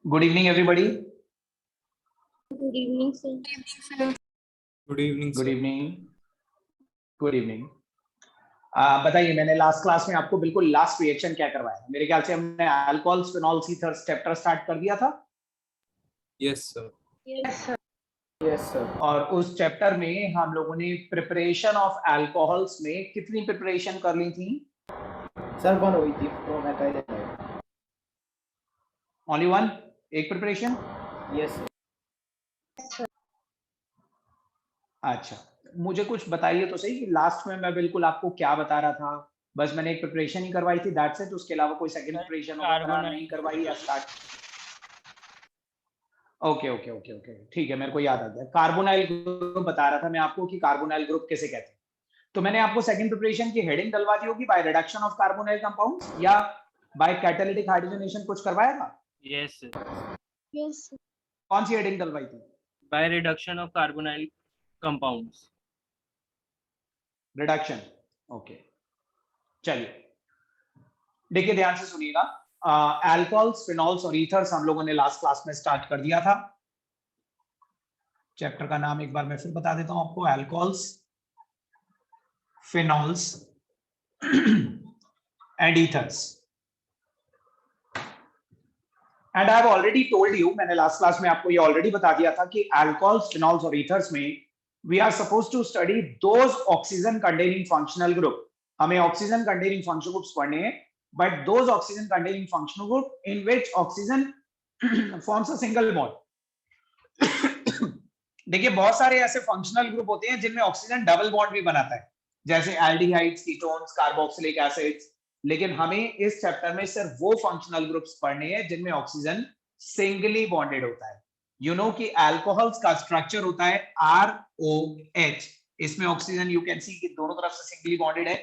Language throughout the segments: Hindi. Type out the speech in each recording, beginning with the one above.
Good evening, everybody. Good evening, sir. Good evening Good sir. evening. Good evening. बताइए, मैंने लास्ट क्लास में आपको बिल्कुल लास्ट रिएक्शन क्या करवाया? मेरे ख्याल से हमने alcohols, phenols, ethers chapter start कर दिया था। Yes sir. Yes, sir. Yes sir. और उस चैप्टर में हम लोगों ने प्रिपरेशन ऑफ अल्कोहल्स में कितनी प्रिपरेशन कर ली थी? सर वन हुई थी फ्रॉम एकाइल। ओनली वन, एक प्रिपरेशन? Yes sir. अच्छा, मुझे कुछ बताइए तो सही कि लास्ट में मैं बिल्कुल आपको क्या बता रहा था। बस मैंने एक प्रिपरेशन ही करवाई थी, दैट्स इट। उसके अलावा कोई सेकंड प्रिपरेशन वगैरह नहीं करवाई या start? Okay okay okay okay, ठीक है, मेरे को याद आ गया। कार्बोनाइल ग्रुप बता रहा था मैं आपको कि कार्बोनाइल ग्रुप किसे कहते हैं। तो मैंने आपको सेकंड प्रिपरेशन की हेडिंग डलवा दी होगी, bye reduction of carbonyl compounds या बाय कैटालिटिक हाइड्रोजनेशन, कुछ करवाया था? Yes, sir. Yes, sir. कौन सी हेडिंग डलवाई थी? By reduction of carbonyl compounds. Reduction, okay. चलिए, देखिए ध्यान से सुनिएगा। अल्कोहल्स, फिनॉल्स और ईथर्स हम लोगों ने लास्ट क्लास में स्टार्ट कर दिया था। चैप्टर का नाम एक बार मैं फिर बता देता हूं आपको, alcohols, phenols and ethers. And I have already told you, मैंने लास्ट क्लास में आपको ये ऑलरेडी बता दिया था कि अल्कोहल्स, फिनॉल्स और ईथर्स में we are suppose to study those oxygen containing functional group. हमें ऑक्सीजन कंटेनिंग फंक्शनल ग्रुप्स पढ़ने हैं, but those oxygen containing functional group in which oxygen forms a single bond. देखिए, बहुत सारे ऐसे फंक्शनल ग्रुप होते हैं जिनमें ऑक्सीजन डबल बॉन्ड भी बनाता है, जैसे एल्डिहाइड्स, कीटोन्स, कार्बोक्सिलिक एसिड्स। लेकिन हमें इस चैप्टर में सिर्फ वो फंक्शनल ग्रुप्स पढ़ने हैं जिनमें ऑक्सीजन सिंगली बॉन्डेड होता है। यू नो कि अल्कोहल्स का स्ट्रक्चर होता है ROH। इसमें ऑक्सीजन यू कैन सी कि दोनों तरफ से सिंगली बॉन्डेड है।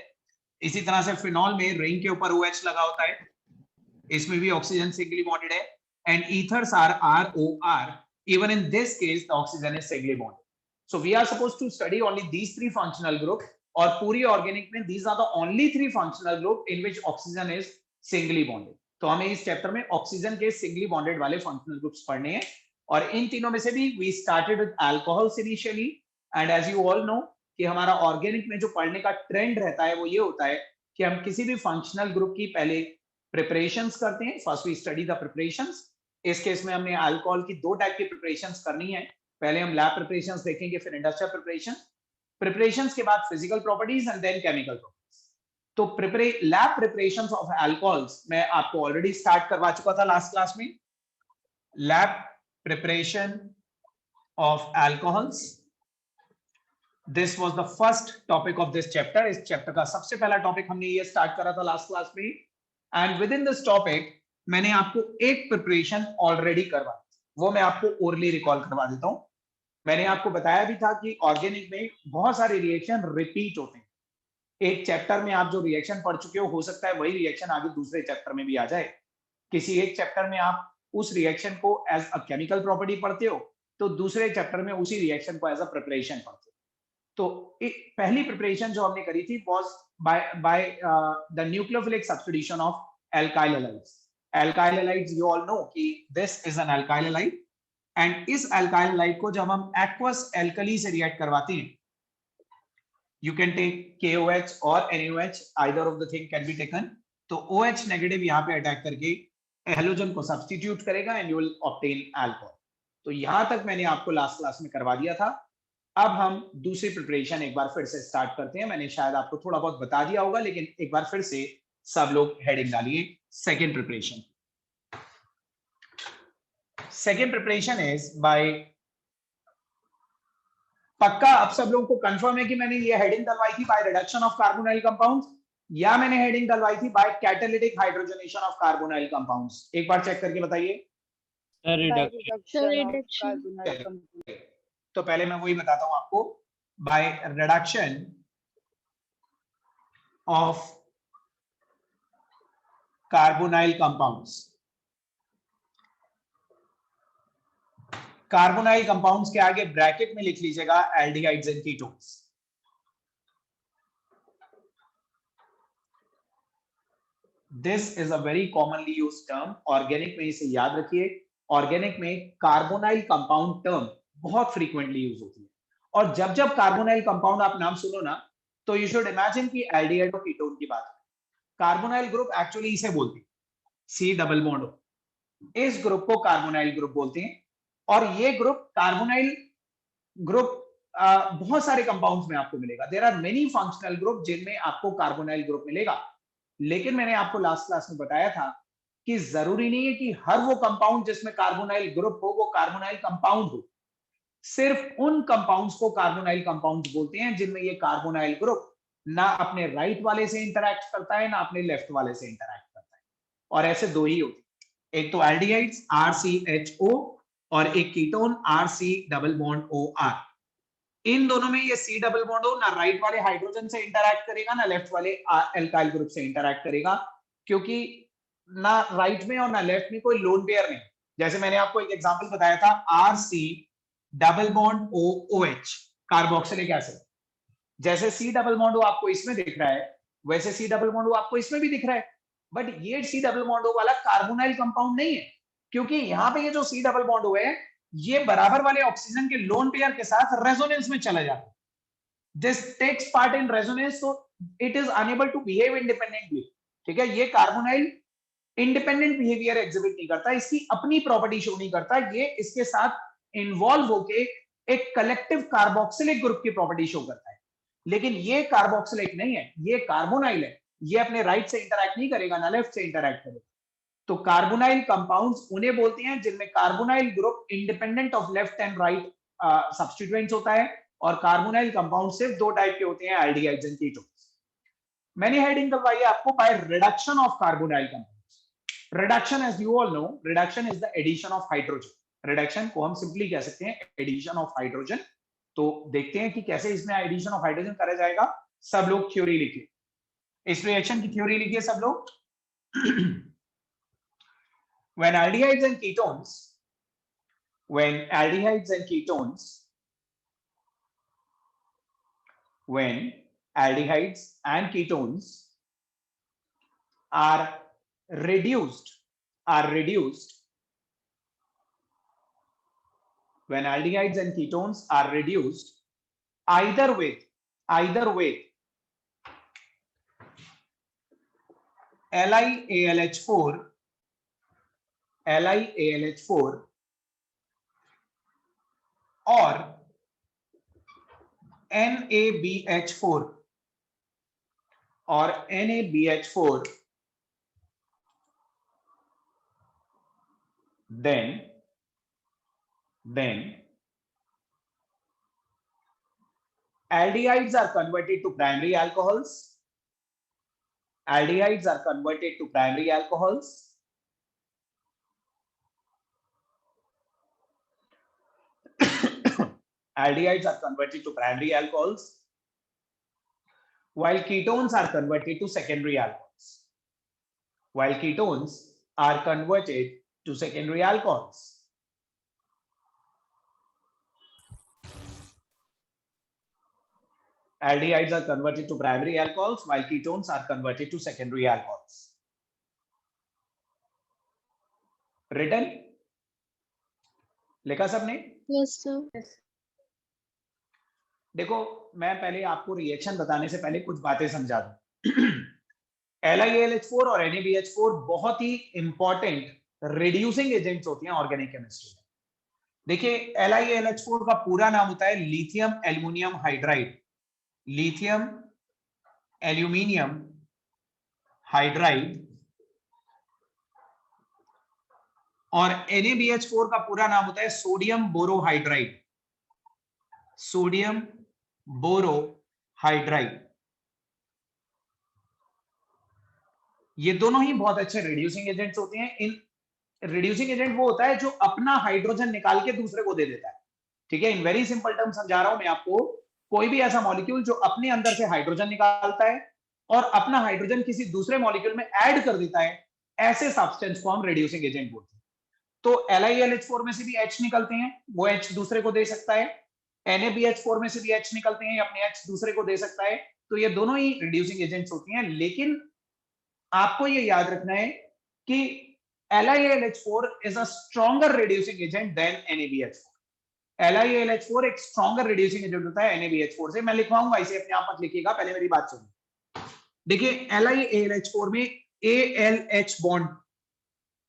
इसी तरह से फिनॉल में रिंग के ऊपर OH लगा होता है, इसमें भी ऑक्सीजन सिंगली बॉन्डेड है। And ethers are ROR, even in this case the oxygen is singly bonded. So we are supposed to study only these three functional group, और पूरी ऑर्गेनिक में these are the only three functional group in which oxygen is singly bonded. तो हमें इस चैप्टर में ऑक्सीजन के सिंगली बॉन्डेड वाले फंक्शनल ग्रुप्स पढ़ने हैं। और इन तीनों में से भी we started with alcohols initially, and as you all know कि हमारा ऑर्गेनिक में जो पढ़ने का ट्रेंड रहता है वो ये होता है कि हम किसी भी फंक्शनल ग्रुप की पहले प्रिपरेशंस करते हैं। First we study the preparations. इस केस में हमने अल्कोहल की दो टाइप की प्रिपरेशंस करनी है। पहले हम लैब प्रिपरेशंस देखेंगे, फिर इंडस्ट्रियल प्रिपरेशंस के बाद physical properties and then chemical properties. तो लैब प्रिपरेशंस ऑफ अल्कोहल्स मैं आपको ऑलरेडी स्टार्ट करवा चुका था लास्ट क्लास में। Lab preparation of alcohols, this was the first topic of this chapter. इस चैप्टर का सबसे पहला टॉपिक हमने ये स्टार्ट करा था लास्ट क्लास में। And within this topic मैंने आपको एक प्रिपरेशन ऑलरेडी करवा, वो मैं आपको ओरली रिकॉल करवा देता हूं। मैंने आपको बताया भी था कि ऑर्गेनिक में बहुत सारे रिएक्शन रिपीट होते हैं। एक चैप्टर में आप जो रिएक्शन पढ़ चुके हो सकता है वही रिएक्शन आगे दूसरे चैप्टर में भी आ जाए। किसी एक चैप्टर में आप उस रिएक्शन को एज अ केमिकल प्रॉपर्टी पढ़ते हो, तो दूसरे चैप्टर में उसी रिएक्शन को एज अ प्रिपरेशन पढ़ते हो। तो पहली प्रिपरेशन जो हमने करी थी was by the nucleophilic substitution of alkyl halides. Alkyl halides you all know कि this is an alkyl halide, and इस alkyl halide को जब हम aqueous alkali से रिएक्ट करवाते हैं, you can take KOH or NaOH, either of the thing can be taken. तो OH नेगेटिव यहाँ पे अटैक करके हेलोजन को सब्स्टिट्यूट करेगा and you will obtain alcohol. तो यहां तक मैंने आपको लास्ट क्लास में करवा दिया था। अब हम दूसरी प्रिपरेशन एक बार फिर से स्टार्ट करते हैं। मैंने शायद आपको थोड़ा बहुत बता दिया होगा, लेकिन एक बार फिर से सब लोग हेडिंग डालिए, second preparation. Second preparation is by, पक्का अब सब लोगों को कंफर्म है कि मैंने ये हेडिंग डलवाई थी by reduction of carbonyl compounds, या मैंने हेडिंग डलवाई थी by catalytic hydrogenation of carbonyl compounds? एक बार चेक करके बताइए। Reduction. तो पहले मैं वही बताता हूं आपको, by reduction of carbonyl compounds. Carbonyl compounds के आगे ब्रैकेट में लिख लीजिएगा aldehydes and ketones. This is a very commonly used term, organic में इसे याद रखिए। ऑर्गेनिक में कार्बोनाइल कंपाउंड टर्म बहुत फ्रीक्वेंटली यूज होती है, और जब जब कार्बोनाइल कंपाउंड आप नाम सुनो ना, तो यू शुड इमेजिन कि एल्डिहाइड और कीटोन की बात है। कार्बोनाइल ग्रुप एक्चुअली इसे बोलते हैं सी डबल बॉन्ड O, इस ग्रुप को कार्बोनाइल ग्रुप बोलते हैं। और ये ग्रुप कार्बोनाइल ग्रुप बहुत सारे कंपाउंड्स में आपको मिलेगा। There are many functional group जिनमें आपको कार्बोनाइल ग्रुप मिलेगा, लेकिन मैंने आपको लास्ट क्लास में बताया था कि जरूरी नहीं है कि हर वो कंपाउंड जिसमें कार्बोनाइल ग्रुप हो वो कार्बोनाइल कंपाउंड हो। सिर्फ उन कंपाउंड्स को कार्बोनाइल कंपाउंड्स बोलते हैं जिनमें ये कार्बोनाइल ग्रुप ना अपने राइट वाले से इंटरैक्ट करता है ना अपने लेफ्ट वाले से इंटरैक्ट करता है। और ऐसे दो ही होते हैं, एक तो एल्डिहाइड्स RCHO और एक ketone RC double bond OR। इन दोनों में ये C डबल बॉन्ड O ना राइट वाले हाइड्रोजन से इंटरैक्ट करेगा ना लेफ्ट वाले एल्काइल ग्रुप से इंटरैक्ट करेगा, क्योंकि ना राइट में और ना लेफ्ट में कोई लोन पेयर नहीं। जैसे मैंने आपको एक एग्जांपल बताया था RC double bond OH carboxylic acid, जैसे C डबल बॉन्ड O आपको इसमें दिख रहा है वैसे C डबल बॉन्ड O आपको इसमें भी दिख रहा है, बट ये C डबल बॉन्ड O वाला कार्बोनाइल कंपाउंड नहीं है, क्योंकि यहाँ पे ये जो C डबल बॉन्ड O है ये बराबर वाले ऑक्सीजन के लोन पेयर के साथ रेजोनेंस में चला जाता है। This takes part in resonance, so it is unable to behave independently. ठीक है, ये कार्बोनाइल इंडिपेंडेंट बिहेवियर एग्जिबिट नहीं करता, इसकी अपनी प्रॉपर्टी शो नहीं करता, ये इसके साथ इन्वॉल्व होके एक कलेक्टिव कार्बोक्सिलिक ग्रुप की प्रॉपर्टी शो करता है। लेकिन ये कार्बोक्सिलिक नहीं है, ये कार्बोनाइल है, ये अपने राइट से इंटरैक्ट नहीं करेगा ना लेफ्ट से इंटरैक्ट करेगा। तो कार्बोनाइल कंपाउंड्स उन्हें बोलते हैं जिनमें carbonyl group independent of left and right substituents होता है, और कार्बोनाइल कंपाउंड सिर्फ दो टाइप के होते हैं, एल्डिहाइड्स एंड कीटोन्स। मैंने हेडिंग करवाई आपको by reduction of carbonyl compounds. Reduction, as you all know, reduction is the addition of hydrogen. Reduction को हम सिंपली कह सकते हैं एडिशन ऑफ हाइड्रोजन। तो देखते हैं कि कैसे इसमें एडिशन ऑफ हाइड्रोजन करा जाएगा। सब लोग थ्योरी लिखिए, इस रिएक्शन की थ्योरी लिखिए सब लोग। when aldehydes and ketones when aldehydes and ketones when aldehydes and ketones are reduced when aldehydes and ketones are reduced either with LiAlH4 or NaBH4 then aldehydes are converted to primary alcohols. Aldehydes are converted to primary alcohols. Aldehydes are converted to primary alcohols, while ketones are converted to secondary alcohols. Aldehydes are converted to primary alcohols, while ketones are converted to secondary alcohols. Written? लिखा सबने? Yes, sir. देखो, मैं पहले आपको रिएक्शन बताने से पहले कुछ बातें समझा दूं। LiAlH4 और NaBH4 बहुत ही इंपॉर्टेंट रिड्यूसिंग एजेंट्स होती हैं ऑर्गेनिक केमिस्ट्री में। देखिए, LiAlH4 का पूरा नाम होता है lithium aluminium hydride. Lithium aluminium hydride. और NaBH4 का पूरा नाम होता है सोडियम बोरोहाइड्राइड। Sodium borohydride. ये दोनों ही बहुत अच्छे रिड्यूसिंग एजेंट्स होते हैं। इन रिड्यूसिंग एजेंट वो होता है जो अपना हाइड्रोजन निकाल के दूसरे को दे देता है। ठीक है, इन वेरी सिंपल टर्म समझा रहा हूं मैं आपको। कोई भी ऐसा मॉलिक्यूल जो अपने अंदर से हाइड्रोजन निकालता है और अपना हाइड्रोजन किसी दूसरे मॉलिक्यूल में ऐड कर देता है, ऐसे सब्सटेंस को हम रिड्यूसिंग एजेंट बोलते हैं। तो LiAlH4 में से भी H निकलते हैं, वो H दूसरे को दे सकता है। NaBH4 में से भी H निकलते हैं, अपने H दूसरे को दे सकता है। तो ये दोनों ही रिड्यूसिंग एजेंट्स होती हैं। लेकिन आपको ये याद रखना है कि LiAlH4 is a stronger reducing agent than NaBH4. LiAlH4 एक stronger reducing agent होता है NaBH4 से. मैं लिखवाऊंगा इसे, अपने आप मत लिखिएगा, पहले मेरी बात सुनिए. देखिए LiAlH4 में ALH बॉन्ड,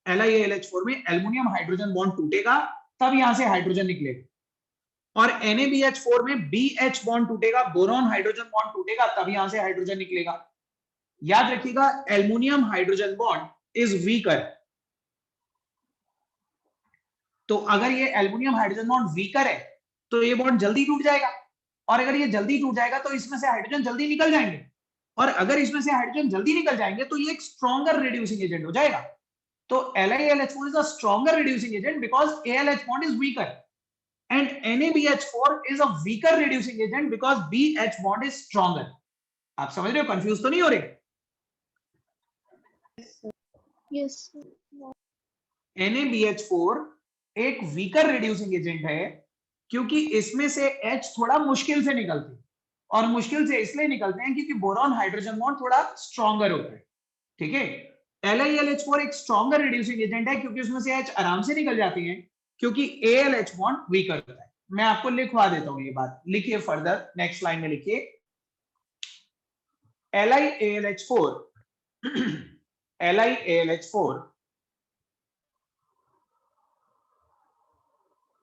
LiAlH4 में एल्युमिनियम हाइड्रोजन बॉन्ड टूटेगा तब यहां से हाइड्रोजन निकलेगा, और NaBH4 में BH बॉन्ड टूटेगा, बोरॉन हाइड्रोजन बॉन्ड टूटेगा तब यहां से हाइड्रोजन निकलेगा. याद रखिएगा aluminium hydrogen bond is weaker. तो अगर ये एल्युमिनियम हाइड्रोजन बॉन्ड वीकर है तो ये बॉन्ड जल्दी टूट जाएगा, और अगर ये जल्दी टूट जाएगा तो इसमें से हाइड्रोजन जल्दी निकल जाएंगे, और अगर इसमें से हाइड्रोजन जल्दी निकल जाएंगे तो ये एक स्ट्रॉन्गर रिड्यूसिंग एजेंट हो जाएगा. तो LiAlH4 is a stronger reducing agent because ALH bond is weaker, and NaBH4 is a weaker reducing agent because BH bond is stronger. आप समझ रहे हो, कंफ्यूज तो नहीं हो रहे? Yes. NaBH4 एक वीकर रिड्यूसिंग एजेंट है क्योंकि इसमें से H थोड़ा मुश्किल से निकलते हैं, और मुश्किल से इसलिए निकलते हैं क्योंकि बोरॉन हाइड्रोजन बॉन्ड थोड़ा स्ट्रॉन्गर होता है. ठीक है, LiAlH4 एक स्ट्रॉन्गर रिड्यूसिंग एजेंट है क्योंकि उसमें से H आराम से निकल जाती है, क्योंकि ALH बॉन्ड वीकर होता है. मैं आपको लिखवा देता हूं ये बात, लिखिए फर्दर, नेक्स्ट लाइन में लिखिए. LiAlH4 LiAlH4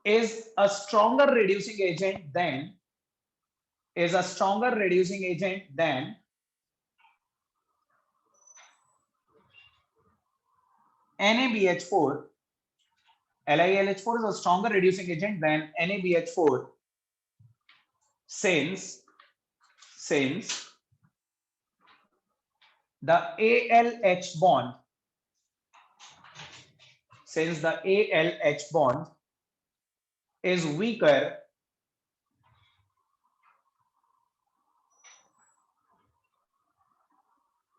is a stronger reducing agent than NaBH4. LiAlH4 is a stronger reducing agent than NaBH4 since the ALH bond is weaker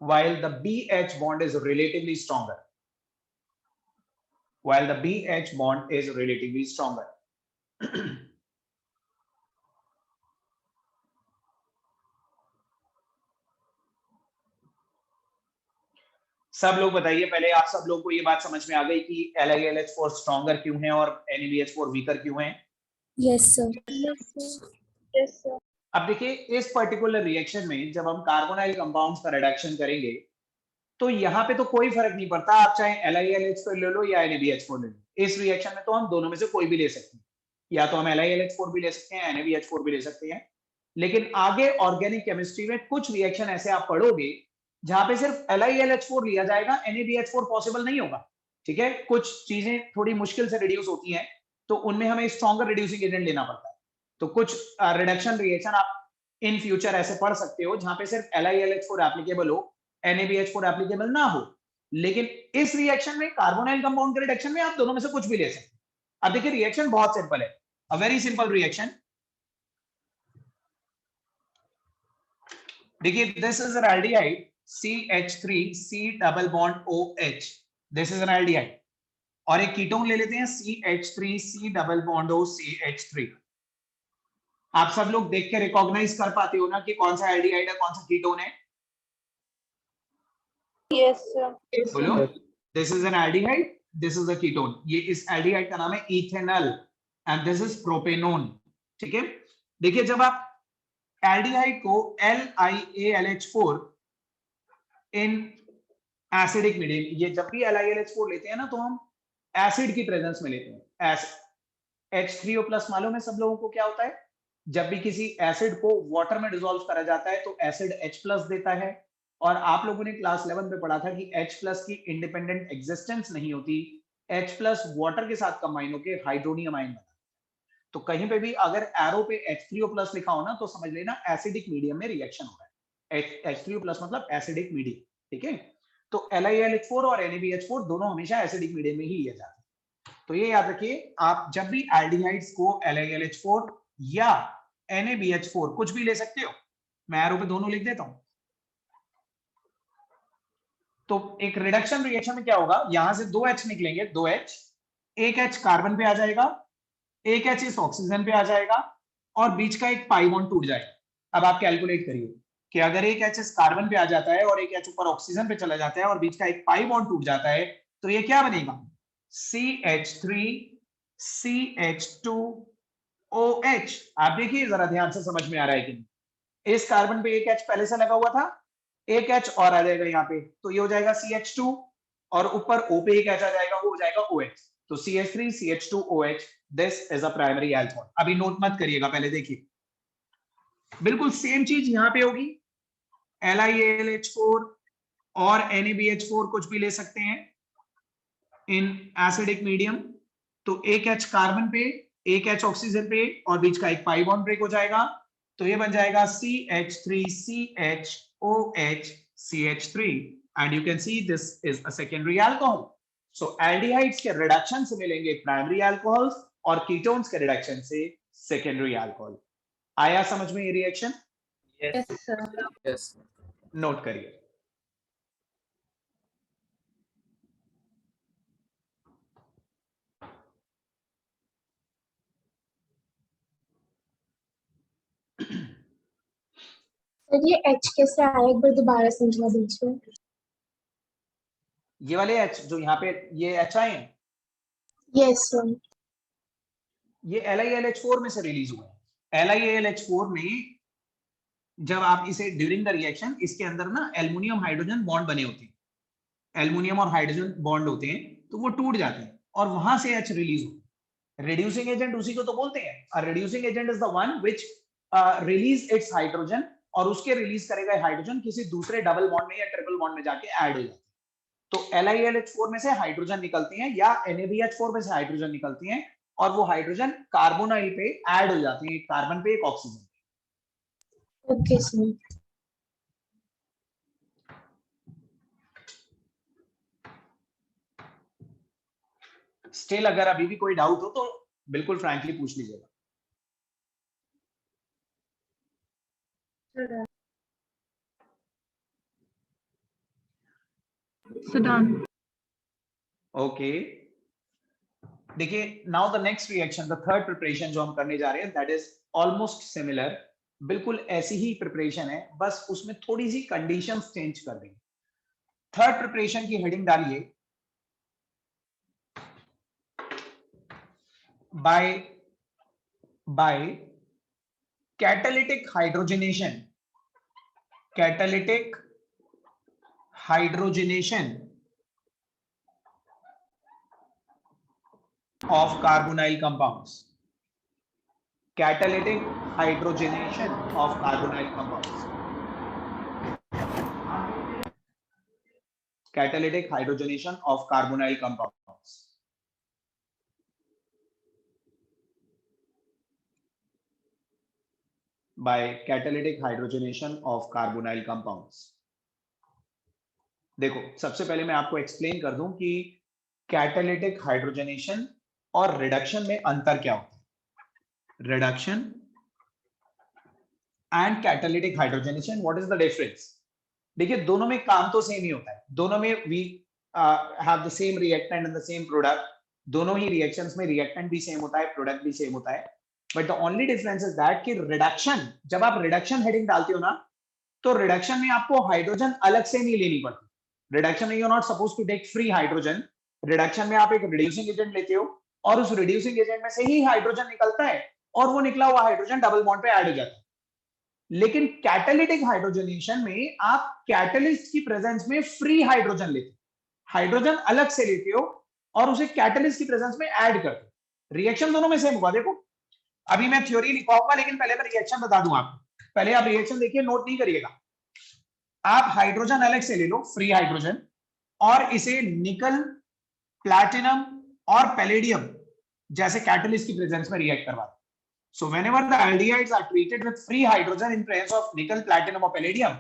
while the BH bond is relatively stronger. सब लोग बताइए पहले, आप सब लोग को ये बात समझ में आ गई कि LiAlH4 स्ट्रॉन्गर क्यों है और NaBH4 वीकर क्यों है? Yes, sir. Yes, sir. अब देखिए इस पर्टिकुलर रिएक्शन में जब हम कार्बोनाइल कंपाउंड्स का रिडक्शन करेंगे तो यहाँ पे तो कोई फर्क नहीं पड़ता, आप चाहे LiAlH4 ले लो या NaBH4 ले लो. इस रिएक्शन में तो हम दोनों में से कोई भी ले सकते हैं, या तो हम LiAlH4 भी ले सकते हैं, NaBH4 भी ले सकते हैं. लेकिन आगे ऑर्गेनिक केमिस्ट्री में कुछ रिएक्शन ऐसे आप पढ़ोगे जहां पे सिर्फ LiAlH4 लिया जाएगा, NaBH4 पॉसिबल नहीं होगा. ठीक है, कुछ चीजें थोड़ी मुश्किल से रिड्यूस होती हैं तो उनमें हमें स्ट्रॉन्गर रिड्यूसिंग एजेंट लेना पड़ता है. तो कुछ रिडक्शन रिएक्शन आप इन फ्यूचर ऐसे पढ़ सकते हो जहां पे सिर्फ LiAlH4 एप्लीकेबल हो, NaBH4 एप्लीकेबल ना हो. लेकिन इस रिएक्शन में, कार्बोनाइल कंपाउंड के रिडक्शन में, आप दोनों में से कुछ भी ले सकते हैं. अब देखिए रिएक्शन बहुत सिंपल है, अ वेरी सिंपल रिएक्शन. देखिए this is an aldehyde CH3 C double bond OH. This is an aldehyde. और एक कीटोन ले लेते हैं CH3 C double bond O CH3. आप सब लोग देख के रिकॉग्नाइज कर पाते हो ना कि कौन सा एल्डिहाइड है, कौन सा कीटोन है? Yes, sir. बोलो. This is an aldehyde, this is a ketone. ये इस एल्डिहाइड का नाम है ethanol and this is propanone. ठीक है, देखिए जब आप एल्डिहाइड को LiAlH4 इन एसिडिक मीडियम, ये जब भी LiAlH4 लेते हैं ना तो हम एसिड की प्रेजेंस में लेते हैं. H3O+ मालूम है सब लोगों को क्या होता है? जब भी किसी एसिड को वाटर में डिसॉल्व करा जाता है तो एसिड H+ देता है. और आप लोगों ने क्लास 11 में पढ़ा था कि H+ की इंडिपेंडेंट एग्जिस्टेंस नहीं होती, H+ वाटर के साथ कंबाइन होकर हाइड्रोनियम आयन बनता है. तो कहीं पे भी अगर एरो पे H3O+ लिखा हो ना तो समझ लेना एसिडिक मीडियम में रिएक्शन हो रहा है. H3O+ मतलब एसिडिक मीडियम. ठीक है, तो LiAlH4 और NaBH4 दोनों हमेशा एसिडिक मीडियम में ही लिए जाते हैं. तो ये याद रखिए, आप जब भी एल्डिहाइड्स को LiAlH4 या NaBH4 कुछ भी ले सकते हो. मैं एरो पे दोनों लिख देता हूं. तो एक रिडक्शन रिएक्शन में क्या होगा, यहां से 2H निकलेंगे, 2H, एक H कार्बन पे आ जाएगा, एक H इस ऑक्सीजन पे आ जाएगा, और बीच का एक पाई बॉन्ड टूट जाएगा. अब आप कैलकुलेट करिए कि अगर एक H इस कार्बन पे आ जाता है और एक H ऊपर ऑक्सीजन पे चला जाता है और बीच का एक पाई बॉन्ड टूट जाता है तो ये क्या बनेगा, CH3CH2OH। आप देखिए जरा ध्यान से, समझ में आ रहा है कि नहीं? इस कार्बन पे एक H पहले से लगा हुआ था, एक H और आ जाएगा यहाँ पे, तो ये हो जाएगा CH2, और ऊपर O पे एक H आ जाएगा, वो हो जाएगा OH। तो CH3CH2OH, this is a primary alcohol. अभी नोट मत करिएगा, पहले देखिए। बिल्कुल सेम चीज यहाँ पे होगी, LiAlH4 और NaBH4 कुछ भी ले सकते हैं इन एसिडिक मीडियम। तो एक H कार्बन पे, एक H ऑक्सीजन पे, और बीच का एक पाई बॉन्ड ब्रेक हो जाएगा, तो ये बन जाएगा CH3CHOH CH3, and you can see this is a secondary alcohol. So aldehydes के रिडक्शन से मिलेंगे प्राइमरी अल्कोहल्स, और कीटोन्स के रिडक्शन से सेकेंडरी अल्कोहल। आया समझ में ये reaction? Yes, sir. Yes. Note करिए। सर ये H कैसे आया, एक बार दोबारा समझा दीजिए। ये वाले H जो यहाँ पे ये H आए हैं, यस सर। ये LiAlH4 में से रिलीज हुए हैं। LiAlH4 में जब आप इसे ड्यूरिंग द रिएक्शन, इसके अंदर ना एल्युमिनियम हाइड्रोजन बॉन्ड बने होते हैं, एल्युमिनियम और हाइड्रोजन बॉन्ड होते हैं, तो वो टूट जाते हैं और वहां से H रिलीज होता है। रिड्यूसिंग एजेंट उसी को तो बोलते हैं। A reducing agent is the one which release it's hydrogen, और उसके रिलीज करेगा हाइड्रोजन किसी दूसरे डबल बॉन्ड में या ट्रिपल बॉन्ड में जाके ऐड हो जाते हैं। तो LiAlH4 में से हाइड्रोजन निकलते हैं, या NaBH4 में से हाइड्रोजन निकलती हैं, और वो हाइड्रोजन कार्बोनाइल पे ऐड हो जाती है, एक कार्बन पे एक ऑक्सीजन। Okay sir. स्टिल अगर अभी भी कोई डाउट हो तो बिल्कुल फ्रैंकली पूछ लीजिएगा। सुदान। ओके, देखिए now the next reaction, the third preparation जो हम करने जा रहे हैं, दैट इज ऑलमोस्ट सिमिलर। बिल्कुल ऐसी ही प्रिपरेशन है, बस उसमें थोड़ी सी कंडीशंस चेंज कर देंगे। थर्ड प्रिपरेशन की हेडिंग डालिए, by catalytic hydrogenation of carbonyl compounds. Catalytic hydrogenation of carbonyl compounds. Catalytic hydrogenation of carbonyl compounds. By catalytic hydrogenation of carbonyl compounds. देखो सबसे पहले मैं आपको एक्सप्लेन कर दूं कि कैटालिटिक हाइड्रोजनेशन और रिडक्शन में अंतर क्या होता है। Reduction and catalytic hydrogenation, what is the difference? देखिए दोनों में काम तो सेम ही होता है, दोनों में we have the same reactant and the same product, दोनों ही रिएक्शंस में रिएक्टेंट भी सेम होता है, प्रोडक्ट भी सेम होता है, but the only difference is that कि रिडक्शन, जब आप रिडक्शन हेडिंग डालते हो ना, तो रिडक्शन में आपको हाइड्रोजन अलग से नहीं लेनी पड़ती। रिडक्शन में you are not suppose to take free hydrogen. Reduction में आप एक रिड्यूसिंग एजेंट लेते हो, और उस रिड्यूसिंग एजेंट में से ही हाइड्रोजन निकलता है, और वो निकला हुआ हाइड्रोजन डबल बॉन्ड पे ऐड हो जाता है। लेकिन कैटालिटिक हाइड्रोजनेशन में आप कैटलिस्ट की प्रेजेंस में फ्री हाइड्रोजन लेते हो, हाइड्रोजन अलग से लेते हो और उसे कैटलिस्ट की प्रेजेंस में ऐड करते हो। रिएक्शन दोनों में सेम होगा। देखो अभी मैं थ्योरी लिखवाऊंगा, लेकिन पहले मैं रिएक्शन बता दूं आपको। पहले आप रिएक्शन देखिए, नोट नहीं करिएगा। आप हाइड्रोजन अलग से ले लो, फ्री हाइड्रोजन, और इसे निकल, प्लैटिनम और पैलेडियम जैसे कैटलिस्ट की प्रेजेंस में रिएक्ट करवा दो। So whenever the aldehydes are treated with free hydrogen in presence of nickel, platinum और palladium,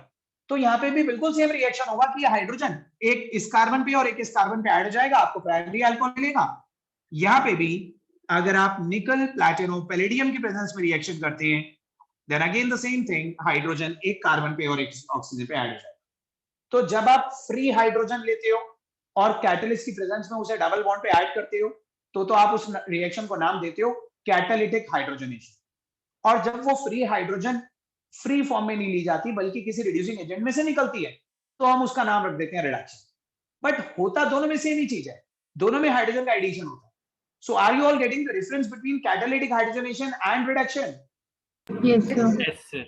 तो यहाँ पे भी बिल्कुल सेम रिएक्शन होगा कि हाइड्रोजन एक इस कार्बन पे और एक इस कार्बन पे ऐड हो जाएगा, आपको प्राइमरी अल्कोहल मिलेगा। यहाँ पे भी अगर आप निकल, प्लैटिनम, पैलेडियम की प्रेजेंस में रिएक्शन करते हैं, then again the same thing, hydrogen एक कार्बन पे और एक ऑक्सीजन पे ऐड हो जाएगा। तो जब आप फ्री हाइड्रोजन लेते हो और कैटलिस्ट की प्रेजेंस में उसे डबल बॉन्ड पे ऐड करते हो, तो आप उस रिएक्शन को नाम देते हो कैटालिटिक हाइड्रोजनेशन। और जब वो फ्री हाइड्रोजन फ्री फॉर्म में नहीं ली जाती बल्कि किसी रिड्यूसिंग एजेंट में से निकलती है, तो हम उसका नाम रख देते हैं रिडक्शन। बट होता दोनों में सेम ही चीज है, दोनों में हाइड्रोजन का एडिशन होता है. So are you all getting the difference between catalytic hydrogenation and reduction? Yes, sir. Yes, sir.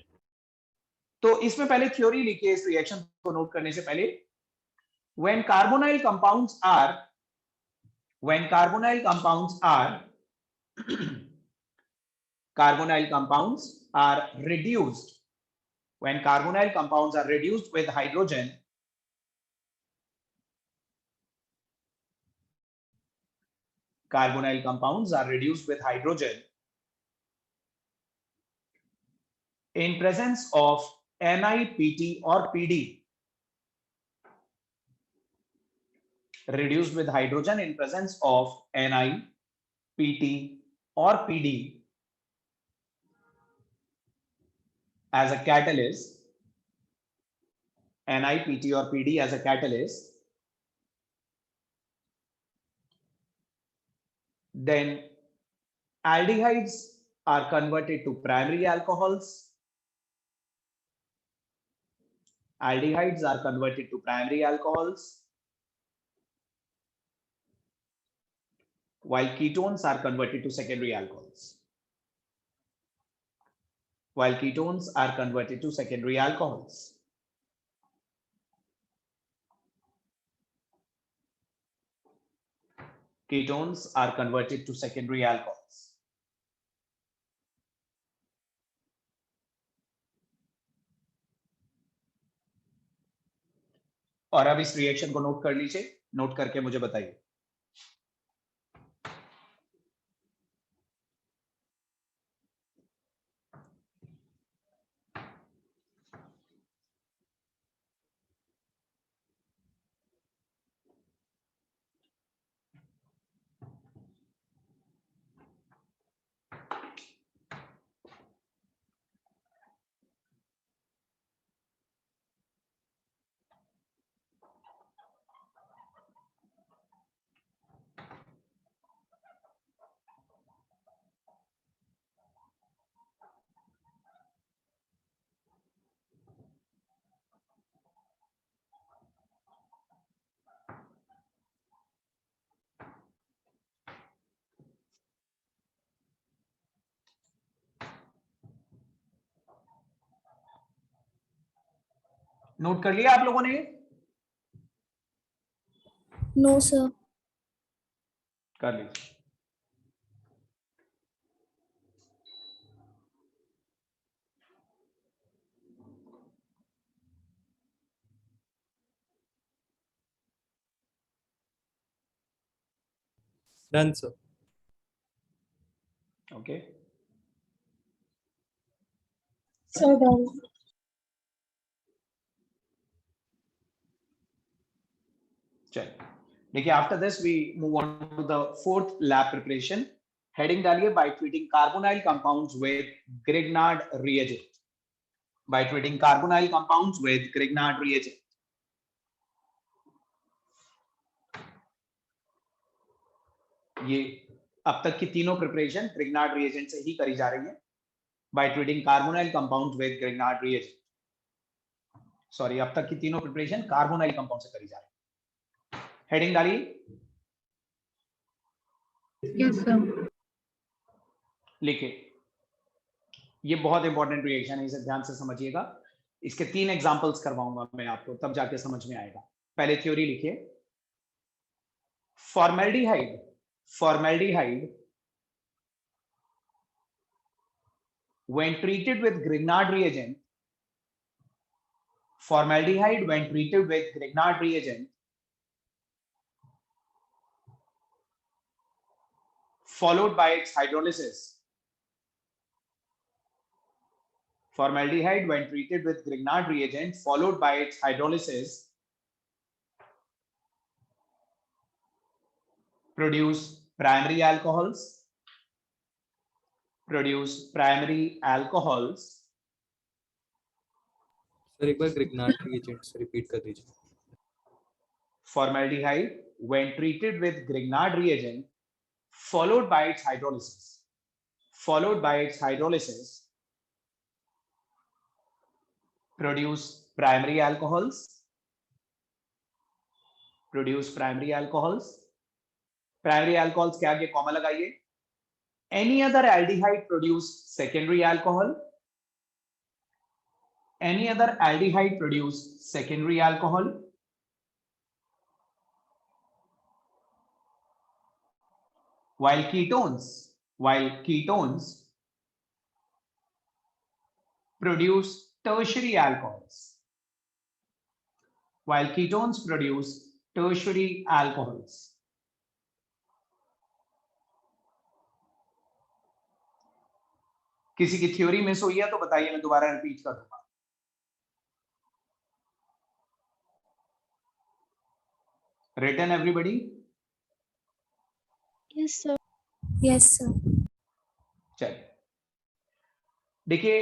तो इसमें पहले थ्योरी लिखिए इस रिएक्शन को नोट करने से पहले. when carbonyl compounds are carbonyl compounds are reduced, when carbonyl compounds are reduced with hydrogen, carbonyl compounds are reduced with hydrogen in presence of Ni, Pt or Pd, reduced with hydrogen in presence of Ni, Pt or Pd as a catalyst, Ni, Pt or Pd as a catalyst, then aldehydes are converted to primary alcohols. Aldehydes are converted to primary alcohols, while ketones are converted to secondary alcohols. While ketones are converted to secondary alcohols. Ketones are converted to secondary alcohols. और अब इस रिएक्शन को नोट कर लीजिए, नोट करके मुझे बताइए. नोट कर लिया आप लोगों ने? No, sir. कर लीजिए. Done, sir. Okay. Sir, done. चलिए, देखिए, after this we move on to the fourth lab preparation. Heading डालिए, by treating carbonyl compounds with Grignard reagent. By treating carbonyl compounds with Grignard reagent. ये अब तक की तीनों प्रिपरेशन ग्रिग्नार्ड रिएजेंट से ही करी जा रही है. Bye treating carbonyl compounds with Grignard reagent. Sorry, अब तक की तीनों प्रिपरेशन कार्बोनाइल कंपाउंड से करी जा रही है. हेडिंग डालिए. Yes, sir. लिखिए, ये बहुत इंपॉर्टेंट रिएक्शन है, इसे ध्यान से समझिएगा. इसके 3 एग्जांपल्स करवाऊंगा मैं आपको, तब जाके समझ में आएगा. पहले थ्योरी लिखिए. Formaldehyde when treated with Grignard reagent, formaldehyde when treated with Grignard reagent followed by its hydrolysis, formaldehyde when treated with Grignard reagent followed by its hydrolysis produce primary alcohols, sir एक बार ग्रिग्नार्ड रिएजेंट्स रिपीट कर दीजिए. formaldehyde when treated with Grignard reagent followed by its hydrolysis produce primary alcohols, produce primary alcohols. Primary alcohols के आगे कॉमा लगाइए। Any other aldehyde produce secondary alcohol. Any other aldehyde produce secondary alcohol. while ketones produce tertiary alcohols. While ketones produce tertiary alcohols. किसी की थ्योरी मिस हुई है तो बताइए, मैं दोबारा रिपीट कर दूंगा। Written everybody? Yes, sir. Yes, sir. चलिए, देखिए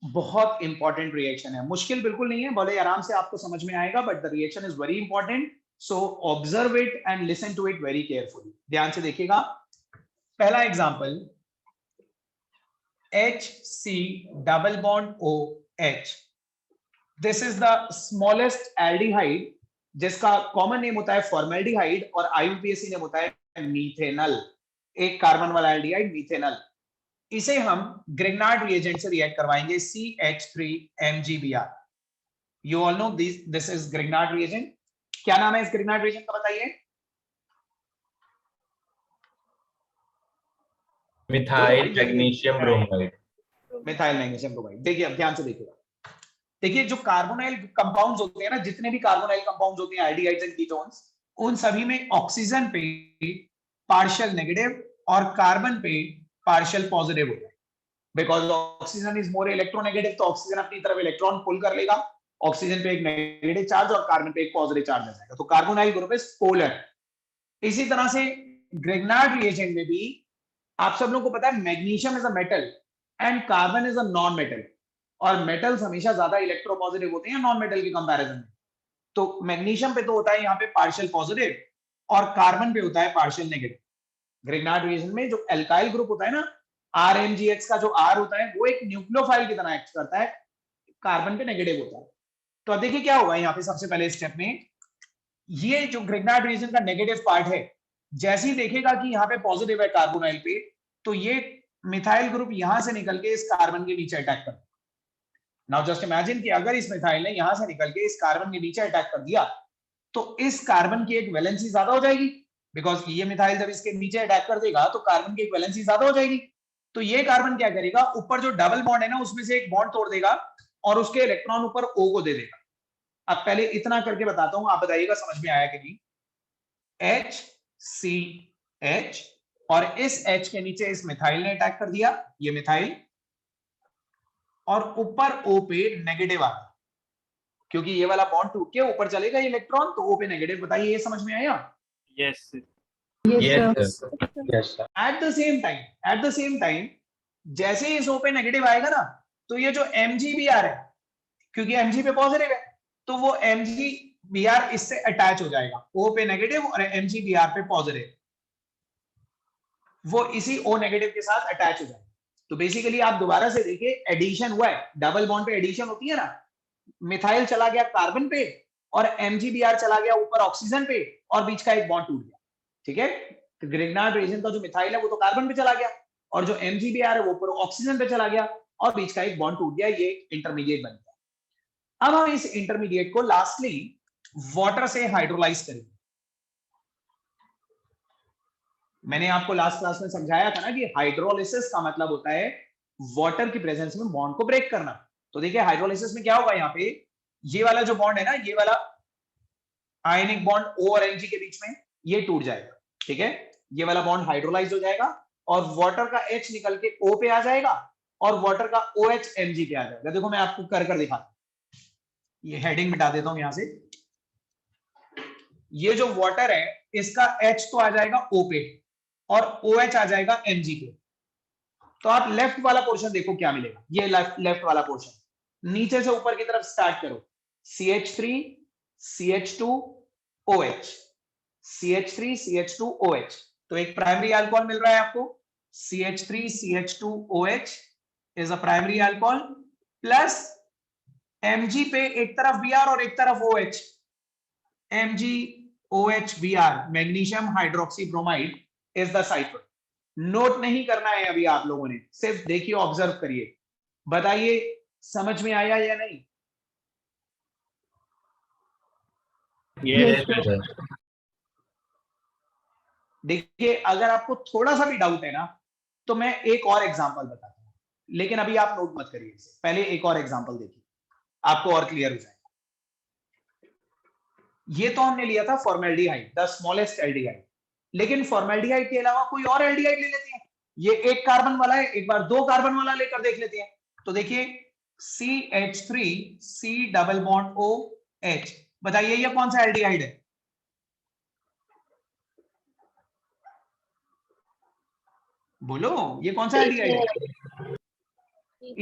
बहुत इंपॉर्टेंट रिएक्शन है, मुश्किल बिल्कुल नहीं है, बोले आराम से आपको समझ में आएगा, but the reaction is very important, so observe it and listen to it very carefully. ध्यान से देखिएगा। पहला example, HC double bond OH, this is the smallest aldehyde जिसका कॉमन नेम होता है फॉर्मेल्डिहाइड और IUPAC नेम होता है मीथेनल। एक कार्बन वाला एल्डिहाइड मीथेनल। इसे हम ग्रिग्नार्ड रिएजेंट से रिएक्ट करवाएंगे CH3MgBr। You all no this is Grignard reagent. क्या नाम है इस ग्रिग्नार्ड रिएजेंट का बताइए? Methyl magnesium bromide. Methyl magnesium bromide. देखिए अब ध्यान से देखिएगा। देखिए जो कार्बोनाइल कंपाउंड्स होते हैं ना, जितने भी कार्बोनाइल कंपाउंड्स होते हैं, एल्डिहाइड्स एंड कीटोन्स, उन सभी में ऑक्सीजन पे पार्शियल नेगेटिव और कार्बन पे पार्शियल पॉजिटिव होता है। Because oxygen is more electronegative, तो ऑक्सीजन अपनी तरफ इलेक्ट्रॉन पुल कर लेगा, ऑक्सीजन पे एक नेगेटिव चार्ज और कार्बन पे एक पॉजिटिव चार्ज आ जाएगा, तो कार्बोनाइल ग्रुप इज पोलर। इसी तरह से ग्रिग्नार्ड रिएजेंट में भी आप सब लोगों को पता है magnesium is a metal and carbon is a non metal, और मेटल्स हमेशा ज्यादा इलेक्ट्रोपॉजिटिव होते हैं नॉन मेटल के कंपैरिजन में। तो मैग्नीशियम पे तो होता है यहाँ पे पार्शियल पॉजिटिव और कार्बन पे होता है पार्शियल नेगेटिव। ग्रिग्नार्ड रिएजेंट में जो एल्काइल ग्रुप होता है ना, RMgX का जो R होता है वो एक न्यूक्लियोफाइल की तरह एक्ट करता है, कार्बन पे नेगेटिव होता है। तो अब देखिए क्या होगा यहाँ पे सबसे पहले स्टेप में, ये जो ग्रिग्नार्ड रिएजेंट का नेगेटिव पार्ट है, जैसे ही देखेगा कि यहाँ पे पॉजिटिव है कार्बोनाइल पे, तो ये मिथाइल ग्रुप यहां से निकल के इस कार्बन के नीचे अटैक कर। नाउ जस्ट इमेजिन कि अगर इस मिथाइल ने यहां से निकल के इस कार्बन के नीचे अटैक कर दिया, तो इस कार्बन की एक वैलेंसी ज्यादा हो जाएगी, बिकॉज ये मिथाइल जब इसके नीचे अटैक कर देगा तो कार्बन की एक वैलेंसी ज्यादा हो जाएगी। तो ये कार्बन क्या करेगा, ऊपर जो डबल बॉन्ड है ना उसमें से एक बॉन्ड तोड़ देगा और उसके इलेक्ट्रॉन ऊपर O को दे देगा। अब पहले इतना करके बताता हूं, आप बताइएगा समझ में आया कि नहीं। HCH और इस H के नीचे इस मिथाइल ने अटैक कर दिया, ये मिथाइल, और ऊपर O पे नेगेटिव आ गया, क्योंकि ये वाला बॉन्ड टूट के ऊपर चलेगा इलेक्ट्रॉन, तो O पे नेगेटिव। बताइए ये समझ में आया? Yes. Yes sir. At the same time जैसे ही इस O पे नेगेटिव आएगा ना, तो ये जो MgBr है, क्योंकि Mg पे पॉजिटिव है, तो वो MgBr इससे अटैच हो जाएगा, O पे नेगेटिव और MgBr पे पॉजिटिव, वो इसी O नेगेटिव के साथ अटैच हो जाएगा। तो बेसिकली आप दोबारा से देखिए, एडिशन हुआ है, डबल बॉन्ड पे एडिशन होती है ना, मिथाइल चला गया कार्बन पे और MgBr चला गया ऊपर ऑक्सीजन पे, और बीच का एक बॉन्ड टूट गया। ठीक है, तो ग्रिग्नार्ड रिएजेंट का जो मिथाइल है वो तो कार्बन पे चला गया, और जो MgBr है वो ऊपर ऑक्सीजन पे चला गया, और बीच का एक बॉन्ड टूट गया, ये इंटरमीडिएट बन गया। अब हम इस इंटरमीडिएट को लास्टली वाटर से हाइड्रोलाइज करेंगे। मैंने आपको लास्ट क्लास में समझाया था ना कि हाइड्रोलिसिस का मतलब होता है वाटर की प्रेजेंस में बॉन्ड को ब्रेक करना। तो देखिए हाइड्रोलिसिस में क्या होगा, यहाँ पे ये वाला जो बॉन्ड है ना, ये वाला आयनिक बॉन्ड O और Mg के बीच में, ये टूट जाएगा। ठीक है, ये वाला बॉन्ड हाइड्रोलाइज हो जाएगा और वाटर का H निकल के O पे आ जाएगा और वाटर का OH Mg पे आ जाएगा। देखो मैं आपको कर दिखाता हूं, ये हेडिंग मिटा देता हूं यहां से। ये जो वाटर है इसका H तो आ जाएगा O पे और OH आ जाएगा Mg पे। तो आप लेफ्ट वाला पोर्शन देखो क्या मिलेगा, ये लेफ्ट वाला पोर्शन, नीचे से ऊपर की तरफ स्टार्ट करो, CH3 CH2 OH, CH3 CH2 OH, तो एक प्राइमरी अल्कोहल मिल रहा है आपको, CH3 CH2 OH is a primary alcohol, plus Mg पे एक तरफ Br और एक तरफ OH, Mg OHBr, magnesium hydroxy bromide is the cipher. Note नहीं करना है अभी आप लोगों ने, सिर्फ देखिए, ऑब्जर्व करिए, बताइए समझ में आया या नहीं? Yes, sir. देखिए, अगर आपको थोड़ा सा भी डाउट है ना, तो मैं एक और एग्जांपल बताता हूं, लेकिन अभी आप नोट मत करिए इसे, पहले एक और एग्जांपल देखिए, आपको और क्लियर हो जाएगा। ये तो हमने लिया था फॉर्मेल्डिहाइड, द स्मॉलेस्ट एल्डिहाइड, लेकिन फॉर्मेल्डिहाइड के अलावा कोई और एल्डिहाइड ले लेते हैं। ये एक कार्बन वाला है, एक बार दो कार्बन वाला लेकर देख लेते हैं। तो देखिए, CH3 C double bond OH, बताइए ये कौन सा एल्डिहाइड है? बोलो, ये कौन सा एल्डिहाइड है?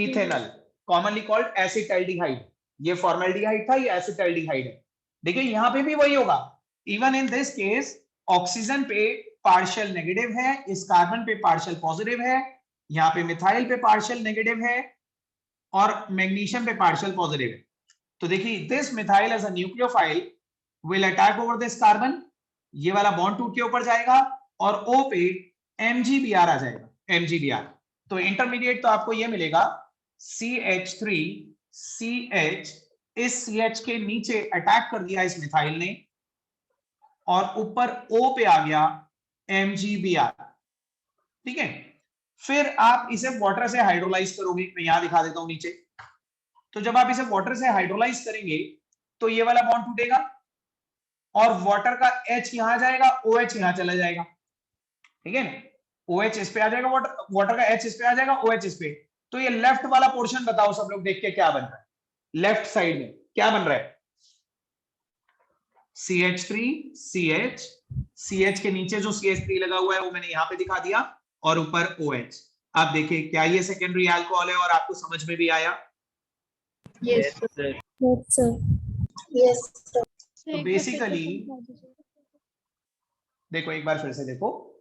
Ethanol, commonly called acetaldehyde. ये फॉर्मेल्डिहाइड था, ये एसिटाल्डिहाइड है। देखिए यहां पे भी वही होगा, even in this case oxygen पे पार्शियल नेगेटिव है, इस कार्बन पे पार्शियल पॉजिटिव है, यहाँ पे मिथाइल पे पार्शियल नेगेटिव है और मैग्नीशियम पे पार्शियल पॉजिटिव है। तो देखिए, this methyl as a nucleophile will attack over this carbon, ये वाला बॉन्ड टूट के ऊपर जाएगा और O पे MgBr आ जाएगा, MgBr। तो इंटरमीडिएट तो आपको ये मिलेगा CH3CH, इस CH के नीचे अटैक कर दिया इस मिथाइल ने और ऊपर O पे आ गया MgBr, ठीक है। फिर आप इसे वाटर से हाइड्रोलाइज करोगे, मैं यहां दिखा देता हूं नीचे। तो जब आप इसे वाटर से हाइड्रोलाइज करेंगे तो ये वाला बॉन्ड टूटेगा और वाटर का H यहां जाएगा, OH यहां चला जाएगा, ठीक है ना। OH इस पे आ जाएगा, वाटर का H इस पे आ जाएगा, OH इस पे। तो ये लेफ्ट वाला पोर्शन बताओ सब लोग देख के, क्या बन रहा है? लेफ्ट साइड में क्या बन रहा है? CH3CH, CH के नीचे जो CH3 लगा हुआ है वो मैंने यहां पे दिखा दिया और ऊपर OH। आप देखिए, क्या ये सेकेंडरी अल्कोहल है और आपको समझ में भी आया? Yes, sir. sir. Yes, sir. Yes, sir. तो बेसिकली देखो, एक बार फिर से देखो,